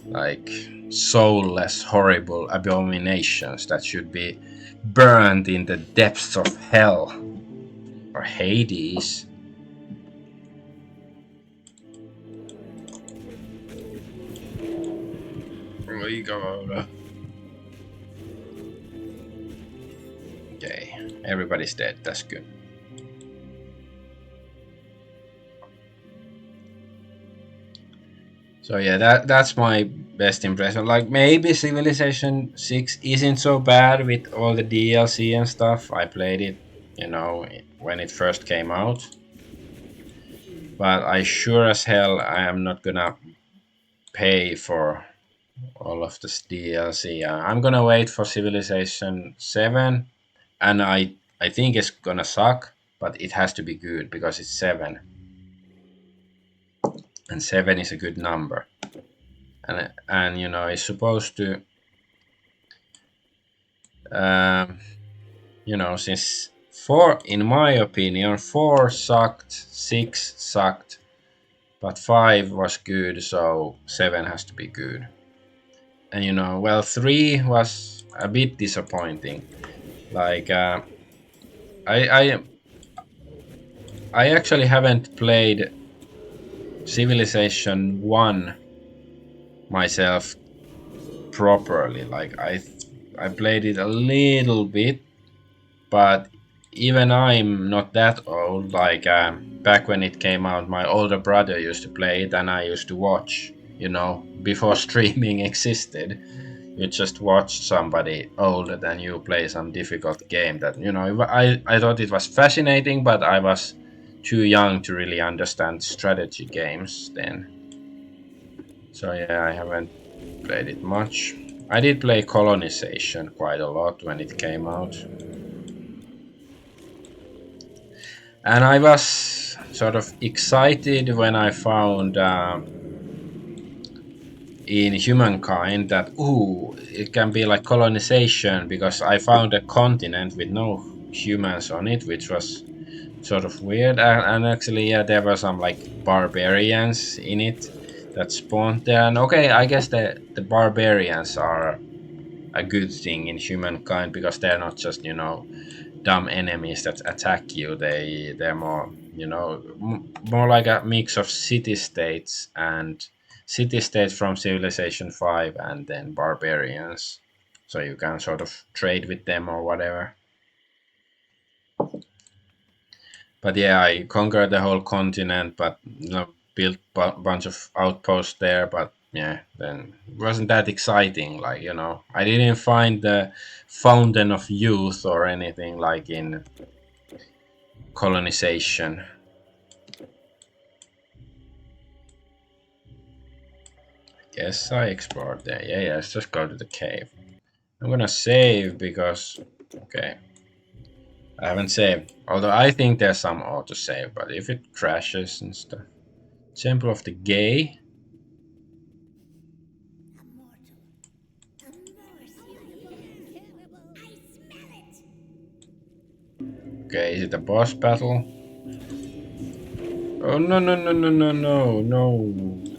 like soulless, horrible abominations that should be burned in the depths of hell or Hades. We go. Okay, everybody's dead. That's good. So yeah, that's my best impression. Like maybe Civilization 6 isn't so bad with all the DLC and stuff. I played it, you know, when it first came out. But I sure as hell I am not gonna pay for all of this DLC. I'm gonna wait for Civilization 7, and I think it's gonna suck, but it has to be good because it's 7, and 7 is a good number. And you know, it's supposed to you know, since 4, in my opinion, 4 sucked, 6 sucked, but 5 was good, so 7 has to be good. And you know, well, 3 was a bit disappointing. Like, I, I, I actually haven't played Civilization 1 myself properly. Like, I played it a little bit, but even I'm not that old. Like back when it came out, my older brother used to play it, and I used to watch. You know, before streaming existed, you just watched somebody older than you play some difficult game. That, you know, I thought it was fascinating, but I was too young to really understand strategy games then. So yeah, I haven't played it much. I did play Colonization quite a lot when it came out. And I was sort of excited when I found in Humankind that, ooh, it can be like colonization, because I found a continent with no humans on it, which was sort of weird. And actually, yeah, there were some like barbarians in it that spawned there. And okay, I guess the barbarians are a good thing in Humankind because they're not just, you know, dumb enemies that attack you. They're more, you know, more like a mix of city states from Civilization 5 and then barbarians. So you can sort of trade with them or whatever. But yeah, I conquered the whole continent, but built a bunch of outposts there. But yeah, then it wasn't that exciting. Like I didn't find the fountain of youth or anything like in colonization. Yes, I explored there. Yeah, let's just go to the cave. I'm gonna save because okay, I haven't saved. Although I think there's some auto save, but if it crashes and stuff. Temple of the Gay. Okay, is it a boss battle? Oh no no no no no no no!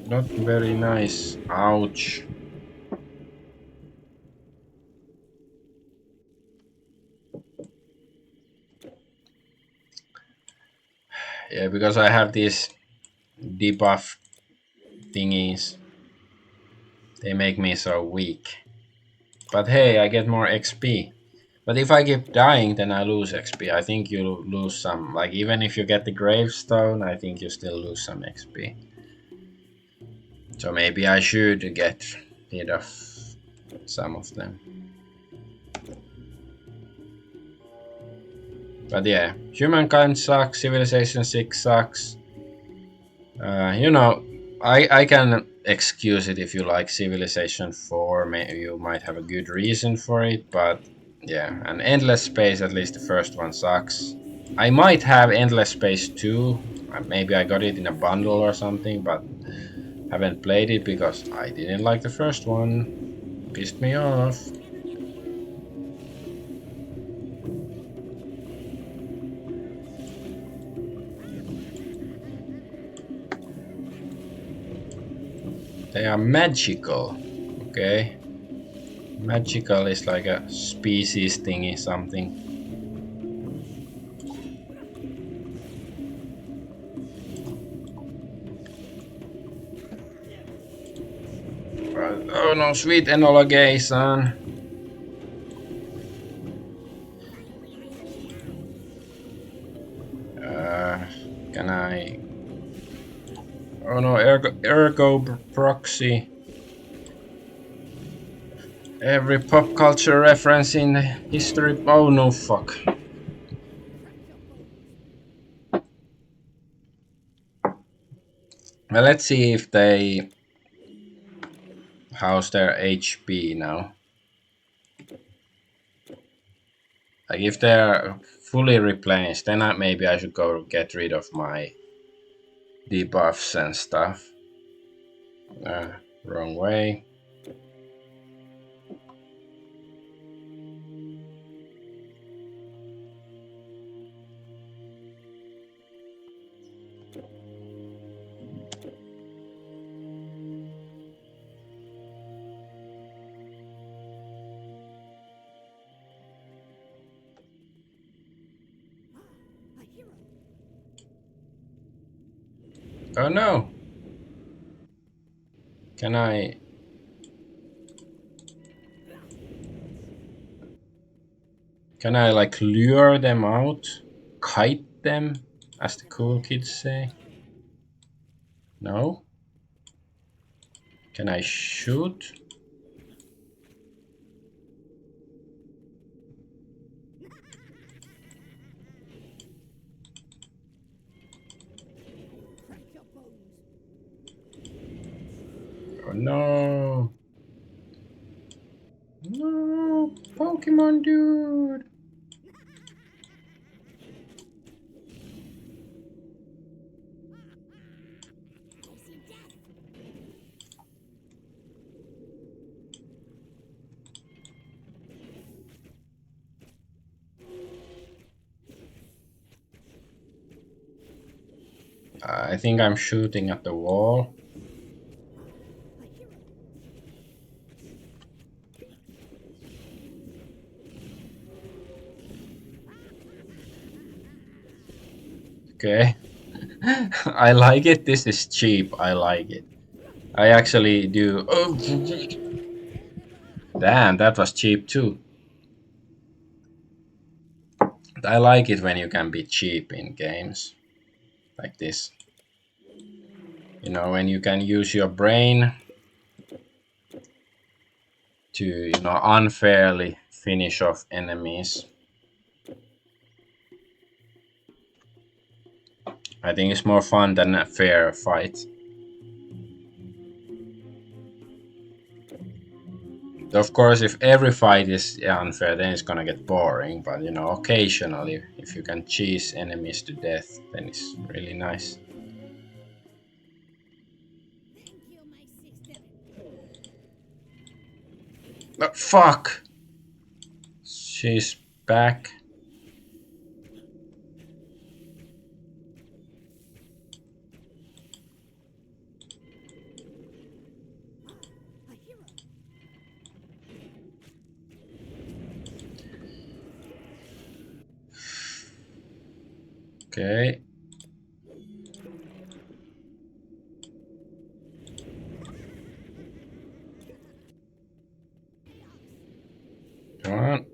Not very nice. Ouch. Yeah, because I have these debuff thingies. They make me so weak. But hey, I get more XP. But if I keep dying, then I lose XP. I think you lose some. Like, even if you get the gravestone, I think you still lose some XP. So maybe I should get rid of some of them. But yeah, Humankind sucks, Civilization 6 sucks. I can excuse it if you like Civilization 4. Maybe you might have a good reason for it, but yeah, and Endless Space, at least the first one, sucks. I might have Endless Space 2. Maybe I got it in a bundle or something, but haven't played it because I didn't like the first one. Pissed me off. They are magical. Okay. Magical is like a species thingy something. Oh no, sweet Enola Gay, son. Can I... Oh no, ergo proxy. Every pop culture reference in history. Oh no, fuck. Well, let's see if they... How's their HP now? Like, if they're fully replenished, then maybe I should go get rid of my debuffs and stuff. Wrong way. Oh no! Can I... Can I like lure them out? Kite them? As the cool kids say? No? Can I shoot? Oh no! No! Pokemon dude! I think I'm shooting at the wall. Okay. I like it. This is cheap. I like it. I actually do. Oh, damn, that was cheap too. I like it when you can be cheap in games like this. You know, when you can use your brain to, you know, unfairly finish off enemies. I think it's more fun than a fair fight. Of course, if every fight is unfair, then it's gonna get boring. But you know, occasionally, if you can cheese enemies to death, then it's really nice. Oh, fuck! She's back. Okay. Come on.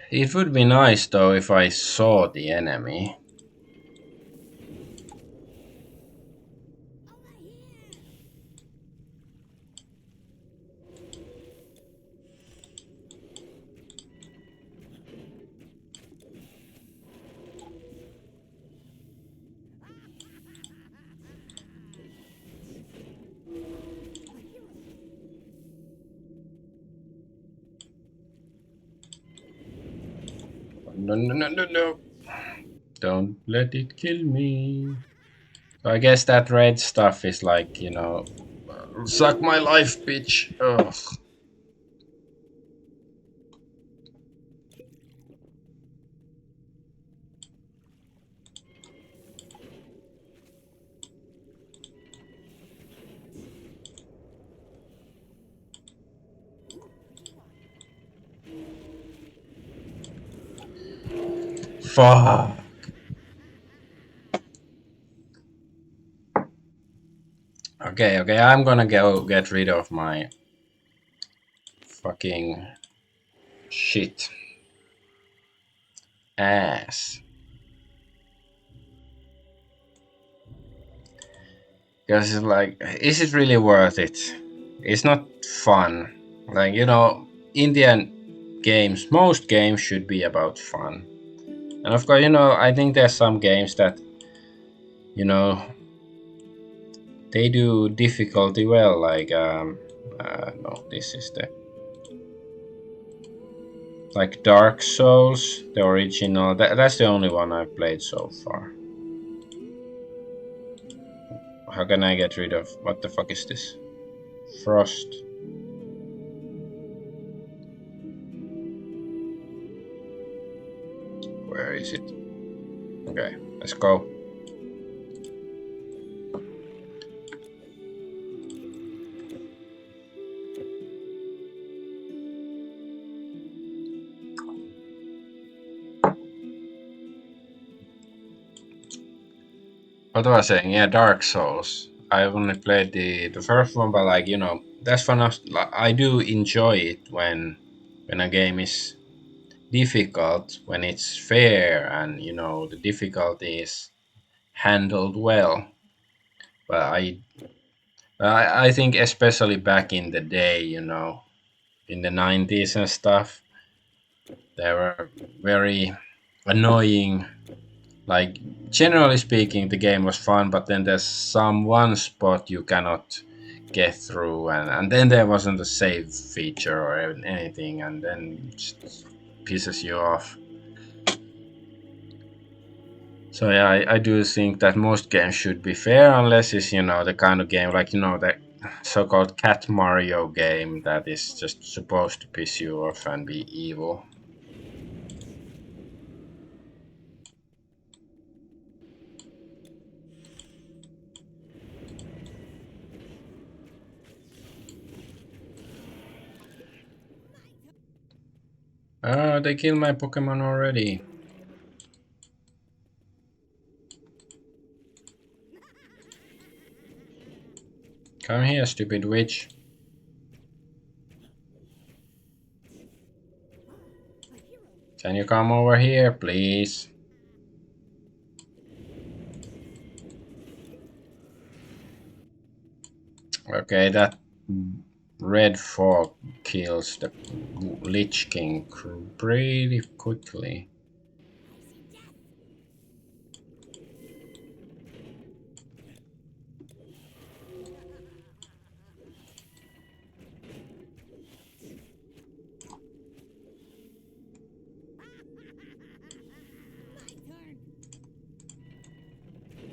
It would be nice though if I saw the enemy. No, no, no, no, no. Don't let it kill me. So I guess that red stuff is like, you know, suck my life, bitch. Ugh. Fuck. Okay, okay, I'm gonna go get rid of my fucking shit ass. Because it's like, is it really worth it? It's not fun. Like, you know, Indian games, most games should be about fun. And of course, you know, I think there's some games that, you know, they do difficulty well. Like, no, this is the like Dark Souls, the original. That's the only one I've played so far. How can I get rid of what the fuck is this? Frost. Where is it? Okay, let's go. What was I saying? Yeah, Dark Souls. I only played the first one, but like, you know, that's fun. I do enjoy it when a game is difficult, when it's fair, and you know the difficulty is handled well. But I think especially back in the day, you know, in the 90s and stuff, they were very annoying. Like, generally speaking, the game was fun, but then there's some one spot you cannot get through, and then there wasn't a save feature or anything, and then it just pisses you off. So yeah, I do think that most games should be fair, unless it's, you know, the kind of game like, you know, the so-called Cat Mario game that is just supposed to piss you off and be evil. Oh, they killed my Pokemon already. Come here, stupid witch. Can you come over here, please? Okay, that red fog kills the Lich King pretty quickly.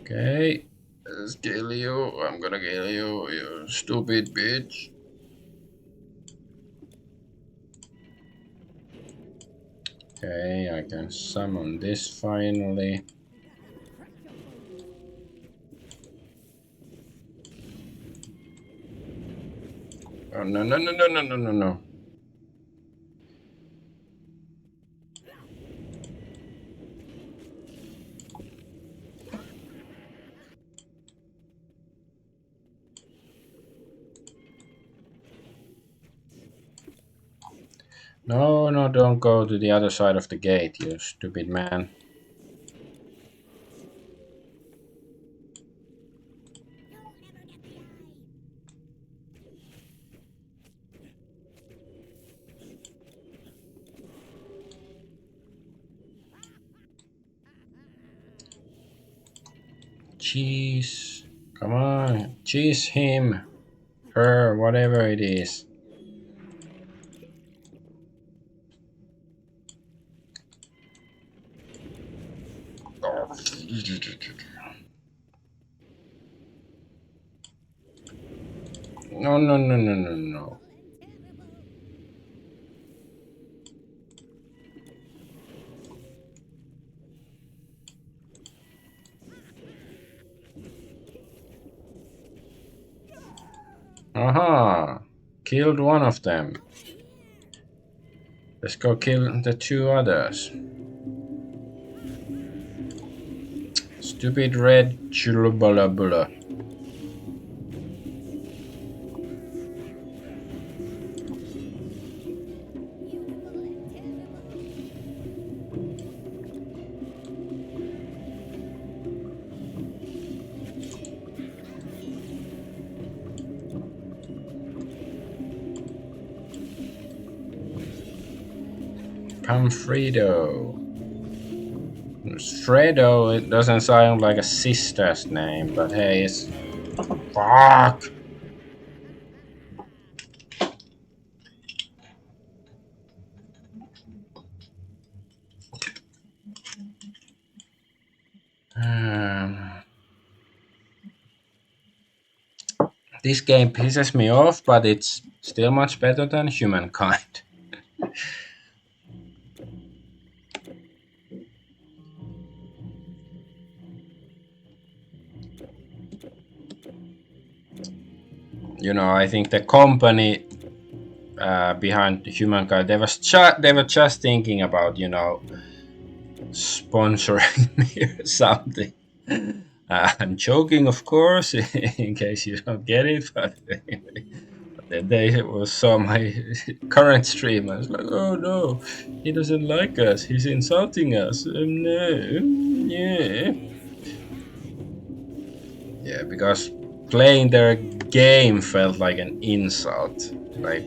Okay, let's kill you. I'm gonna kill you, you stupid bitch. Okay, I can summon this finally. Oh no no no no no no no no. No, no, don't go to the other side of the gate, you stupid man. Cheese. Come on. Cheese him. Her, whatever it is. No, no, no, no, no, no. Aha! Killed one of them. Let's go kill the two others. Stupid red chulubulabula. Pamfredo. Fredo, it doesn't sound like a sister's name, but hey, it's... Fuck! This game pisses me off, but it's still much better than Humankind. You know, I think the company behind Humankind, they were just thinking about, you know, sponsoring me or something. I'm joking, of course, in case you don't get it, but anyway. Then they saw my current stream. I was like, oh no, he doesn't like us. He's insulting us. No, yeah. Yeah, because playing their game felt like an insult. Like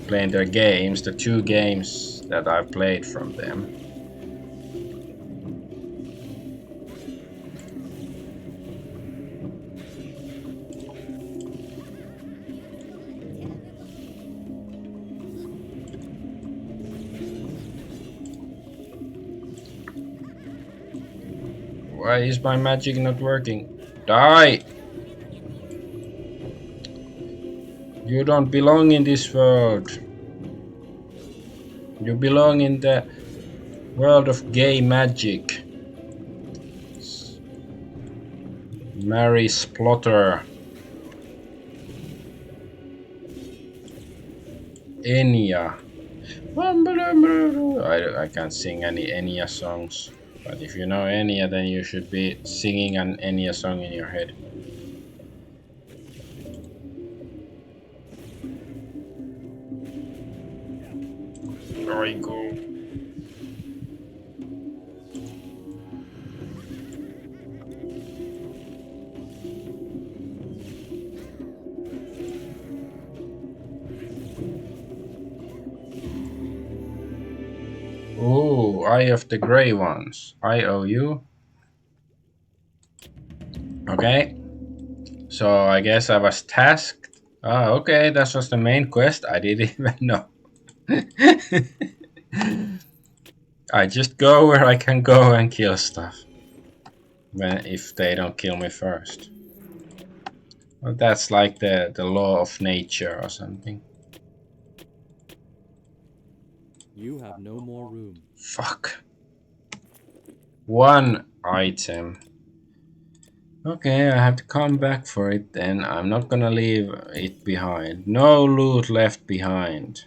playing their games, the two games that I've played from them. Why is my magic not working? Die! You don't belong in this world. You belong in the world of gay magic. Mary Splotter. Enya. I can't sing any Enya songs. But if you know Enya, then you should be singing an Enya song in your head. There we go. Eye of the Grey Ones. IOU. Okay. So I guess I was tasked. Ah, okay, that was the main quest. I didn't even know. I just go where I can go and kill stuff. If they don't kill me first. Well, that's like the law of nature or something. You have no more room. Fuck. One item. Okay, I have to come back for it then. I'm not gonna leave it behind. No loot left behind.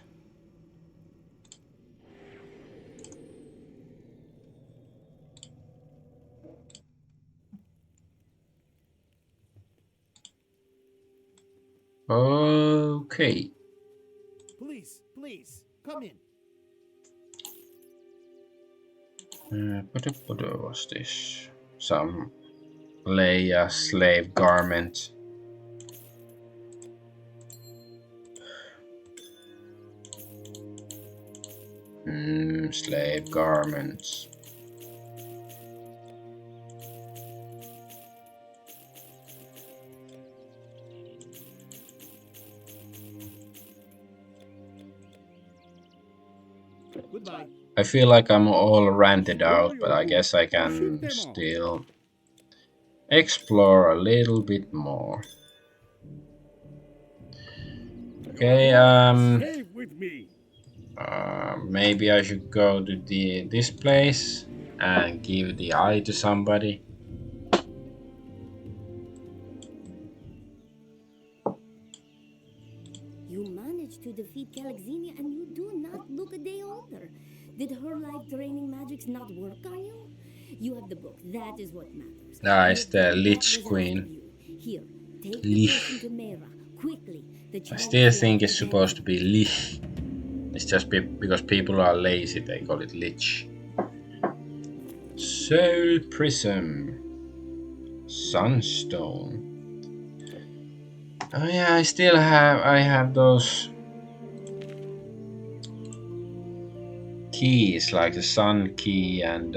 Okay. Please, please, come in. What was this? Some Leia slave garment. Slave garments. Goodbye. I feel like I'm all ranted out, but I guess I can still explore a little bit more. Okay, Stay with me. maybe I should go to this place and give the eye to somebody. You managed to defeat Calixenia and you do not look a day older. Did her life-draining magics not work on you? You have the book. That is what matters. Ah, You it's have the done what Lich was asked of Queen. you. Here, take the Lich. person to Mera. Quickly. The I child still is think left it's supposed to again. be Lich. It's just because people are lazy, they call it Lich. Soul Prism. Sunstone. Oh yeah, I have those keys, like the Sun Key and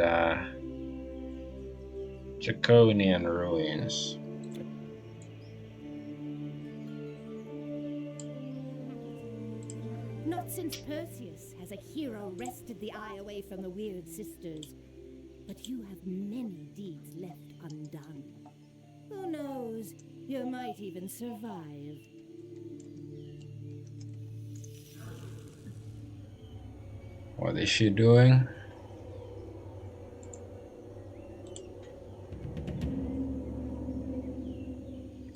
Draconian Ruins. Not since Perseus has a hero wrested the eye away from the weird sisters. But you have many deeds left undone. Who knows? You might even survive. What is she doing?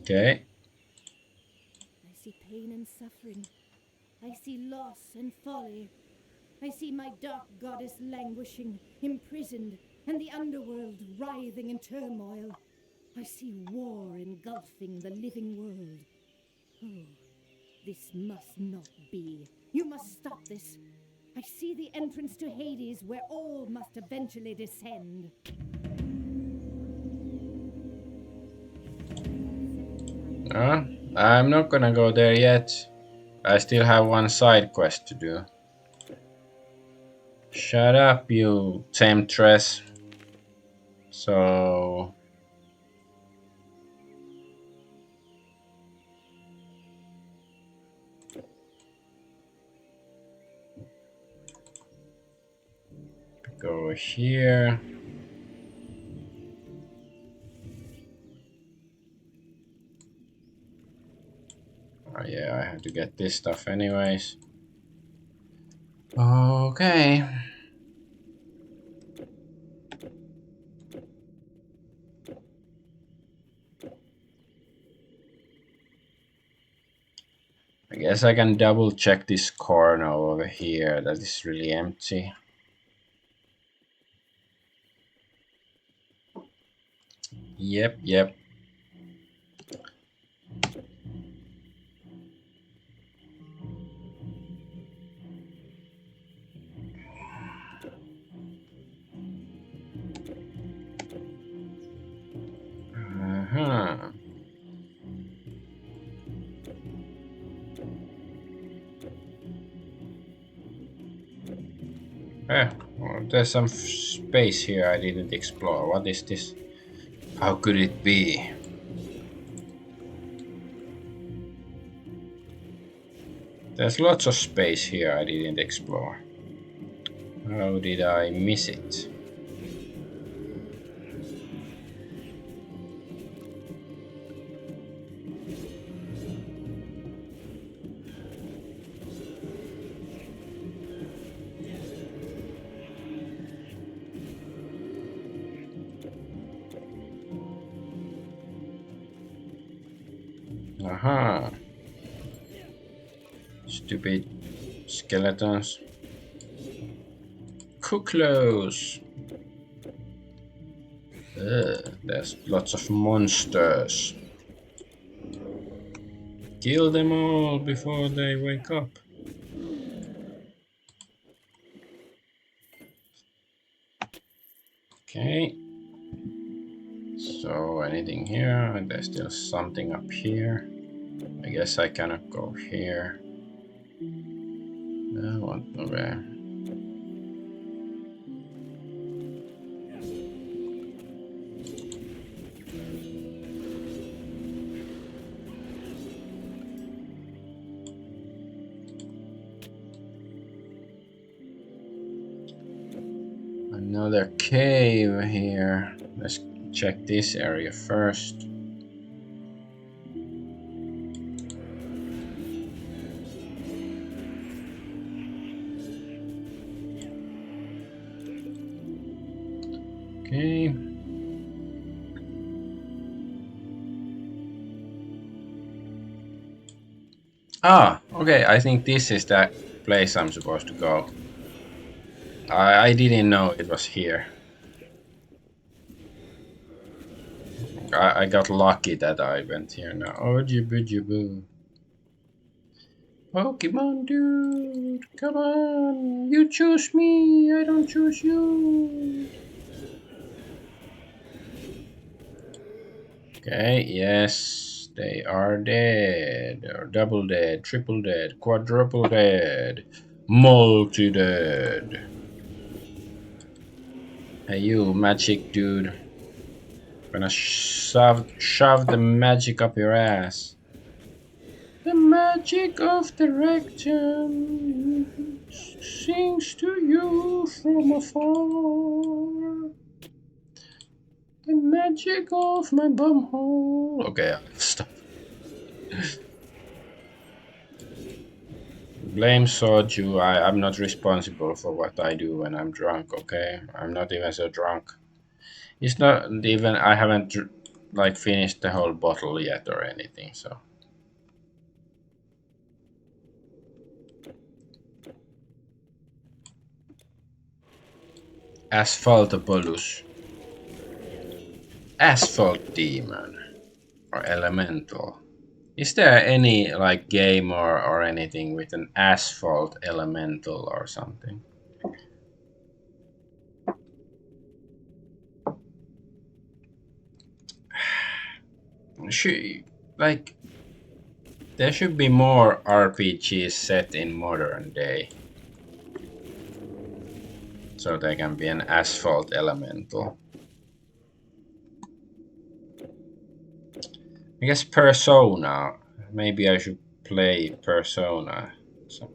Okay. I see pain and suffering. I see loss and folly. I see my dark goddess languishing, imprisoned, and the underworld writhing in turmoil. I see war engulfing the living world. Oh, this must not be. You must stop this. I see the entrance to Hades where all must eventually descend. I'm not gonna go there yet. I still have one side quest to do. Shut up, you temptress. So... go here. Oh yeah, I have to get this stuff anyways. Okay. I guess I can double check this corner over here that is really empty. Yep. Uh-huh. Well, There's some space here I didn't explore. What is this? How could it be? There's lots of space here I didn't explore. How did I miss it? Aha! Stupid skeletons. Close. There's lots of monsters. Kill them all before they wake up. Okay. So anything here? There's still something up here. I guess I cannot go here. I want to go. Another cave here. Let's check this area first. Okay. Okay, I think this is the place I'm supposed to go. I didn't know it was here. I got lucky that I went here now. Oh, jiboo. Pokemon dude, come on. You choose me, I don't choose you. Okay, yes, they are dead. Or double dead, triple dead, quadruple dead, multi-dead. Hey you, magic dude. Gonna shove the magic up your ass. The magic of the rectum sings to you from afar. The magic of my bumhole. Okay, stop. Blame Soju. I'm not responsible for what I do when I'm drunk, okay? I'm not even so drunk. It's not even, I haven't like finished the whole bottle yet or anything, so. Asphaltopolus. Asphalt demon. Or elemental. Is there any like game or anything with an asphalt elemental or something? Like there should be more RPGs set in modern day. So there can be an asphalt elemental. I guess Persona. Maybe I should play Persona. So,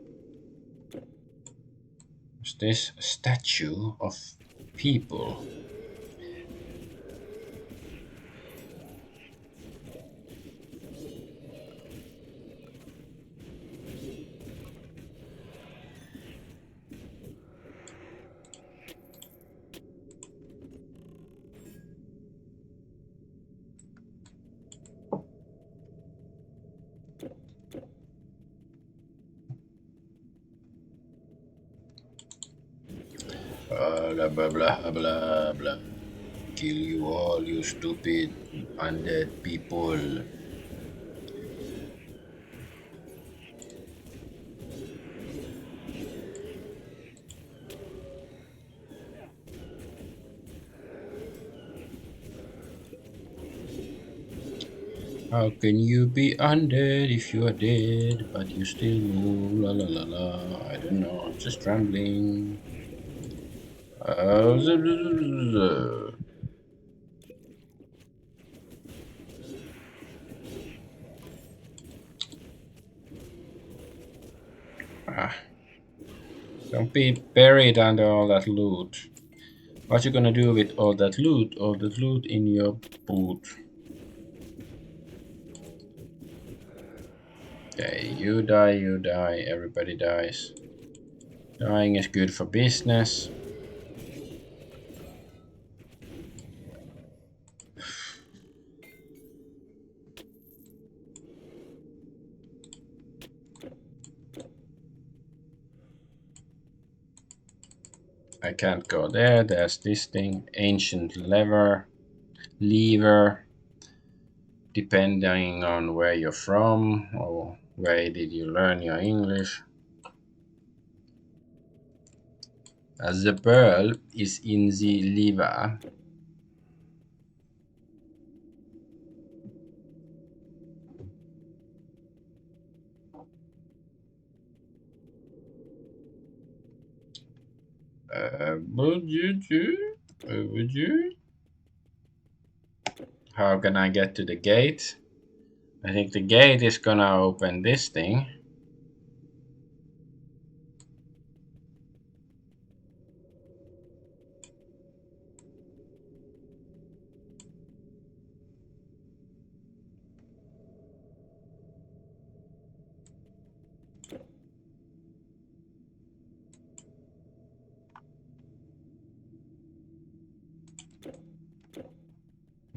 is this a statue of people? Blah blah blah blah blah. Kill you all, you stupid undead people. How can you be undead if you are dead, but you still move? La la la la. I don't know, I'm just rambling. Ah, don't be buried under all that loot. What you gonna do with all that loot? All that loot in your boot. Okay, you die, everybody dies. Dying is good for business. I can't go there. There's this thing. Ancient lever. Depending on where you're from or where did you learn your English. The pearl is in the lever. Would you? How can I get to the gate? I think the gate is gonna open this thing.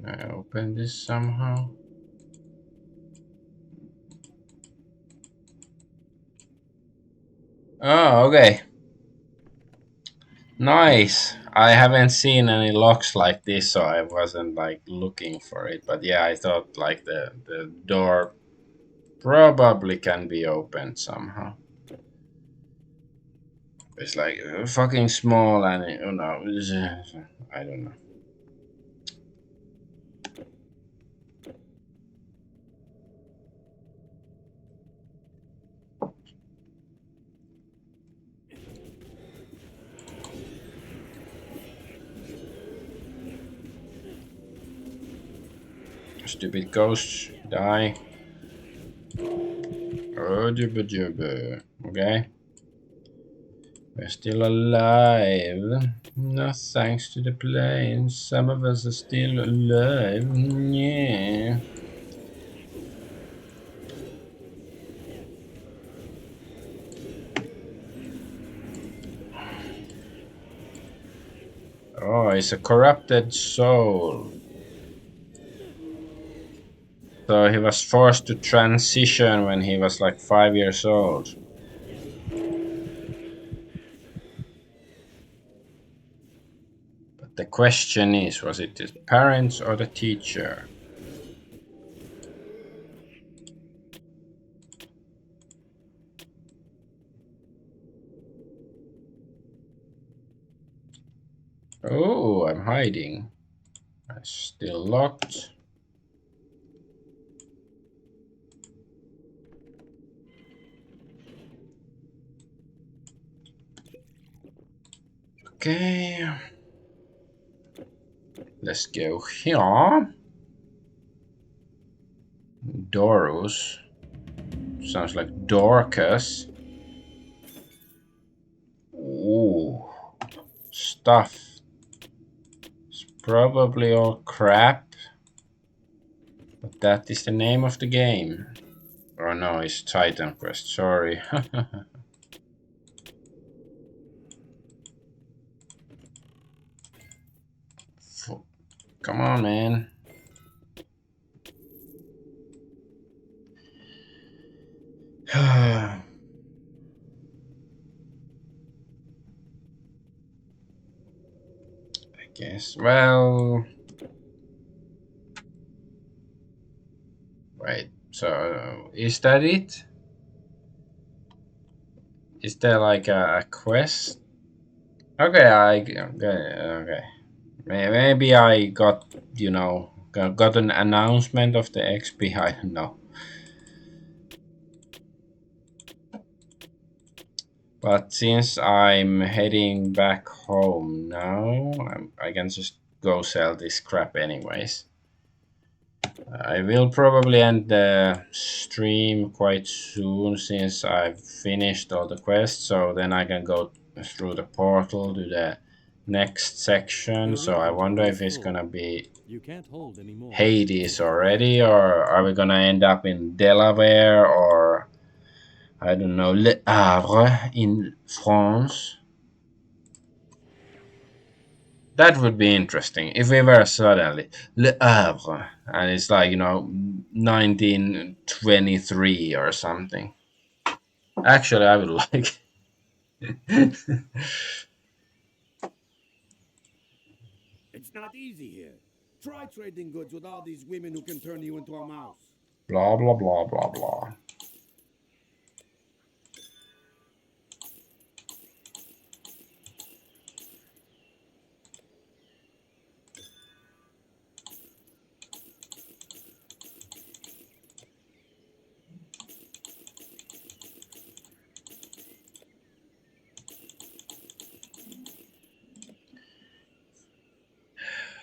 Can I open this somehow? Oh, okay. Nice. I haven't seen any locks like this, so I wasn't like looking for it. But yeah, I thought like the door probably can be opened somehow. It's like fucking small and you know, I don't know. Stupid ghosts, die. Oh, okay. We're still alive. No thanks to the planes. Some of us are still alive. Yeah. Oh, it's a corrupted soul. So he was forced to transition when he was like 5 years old. But the question is, was it his parents or the teacher? Oh, I'm hiding. I'm still locked. Okay. Let's go here. Dorus. Sounds like Dorcas. Ooh. Stuff. It's probably all crap. But that is the name of the game. Oh no, it's Titan Quest, sorry. Come on, man. I guess. Well. Right. So, is that it? Is there like a quest? Okay, okay. Maybe I got, you know, got an announcement of the XP. I don't know. But since I'm heading back home now, I can just go sell this crap anyways. I will probably end the stream quite soon since I've finished all the quests, so then I can go through the portal to the next section. Your So I wonder inventory if is it's full. gonna be You can't hold any more. Hades already, or are we gonna end up in Delaware, or I don't know, Le Havre in France? That would be interesting if we were suddenly Le Havre and it's like, 1923 or something. Actually, I would like. It's not easy here. Try trading goods with all these women who can turn you into a mouse. Blah blah blah blah blah.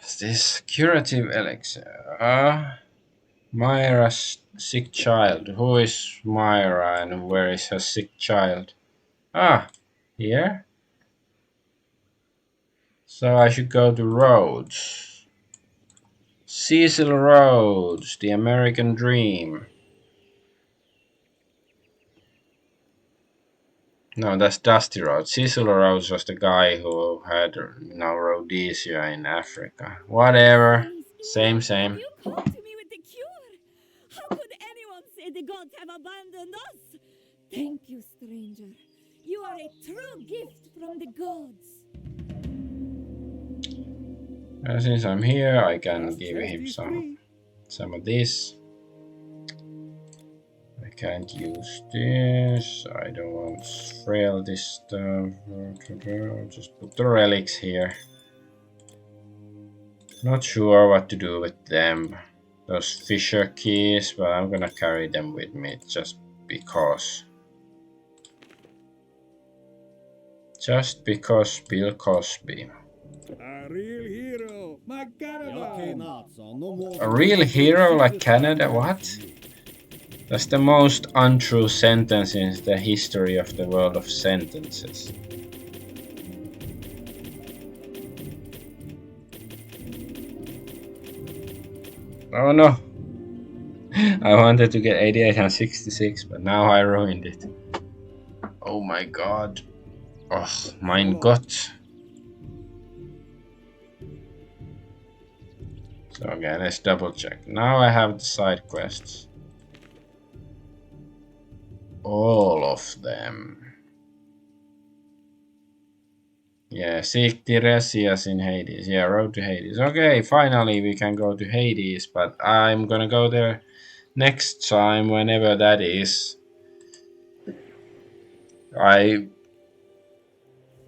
Is this curative elixir? Myra's sick child. Who is Myra and where is her sick child? Ah, here? So I should go to Rhodes. Cecil Rhodes, the American Dream. No, that's Dusty Rhodes. Cecil Rhodes was the guy who had, Rhodesia in Africa. Whatever. Sonny's Same, ear, same. you come to me with the cure. How could anyone say the gods have abandoned us? Thank you, stranger. You are a true gift from the gods. And since I'm here, I can Just give test him these some three. of this. I can't use this. I don't want frail this stuff. Just put the relics here. Not sure what to do with them. Those Fisher keys, but I'm gonna carry them with me just because. Just because Bill Cosby. A real hero, my Okay, caravan. not so. No more. A real hero like Canada? What? That's the most untrue sentence in the history of the world of sentences. Oh no! I wanted to get 88 and 66, but now I ruined it. Oh my god. Oh, mein Gott. So okay, let's double check. Now I have the side quests. All of them. Yeah, seek Tiresias in Hades. Yeah, road to Hades. Okay, finally we can go to Hades, but I'm gonna go there next time, whenever that is. I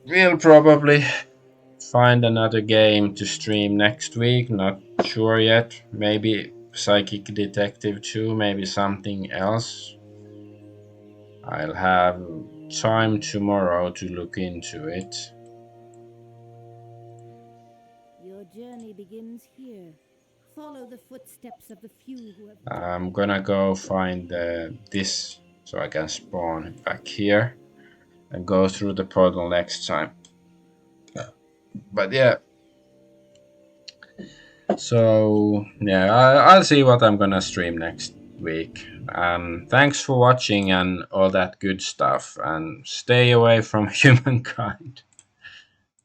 will probably find another game to stream next week, not sure yet. Maybe Psychic Detective 2, maybe something else. I'll have time tomorrow to look into it. Your journey begins here. Follow the footsteps of the few who have. I'm gonna go find this so I can spawn back here and go through the portal next time. But yeah, so yeah, I'll see what I'm gonna stream next week. Thanks for watching and all that good stuff, and stay away from humankind.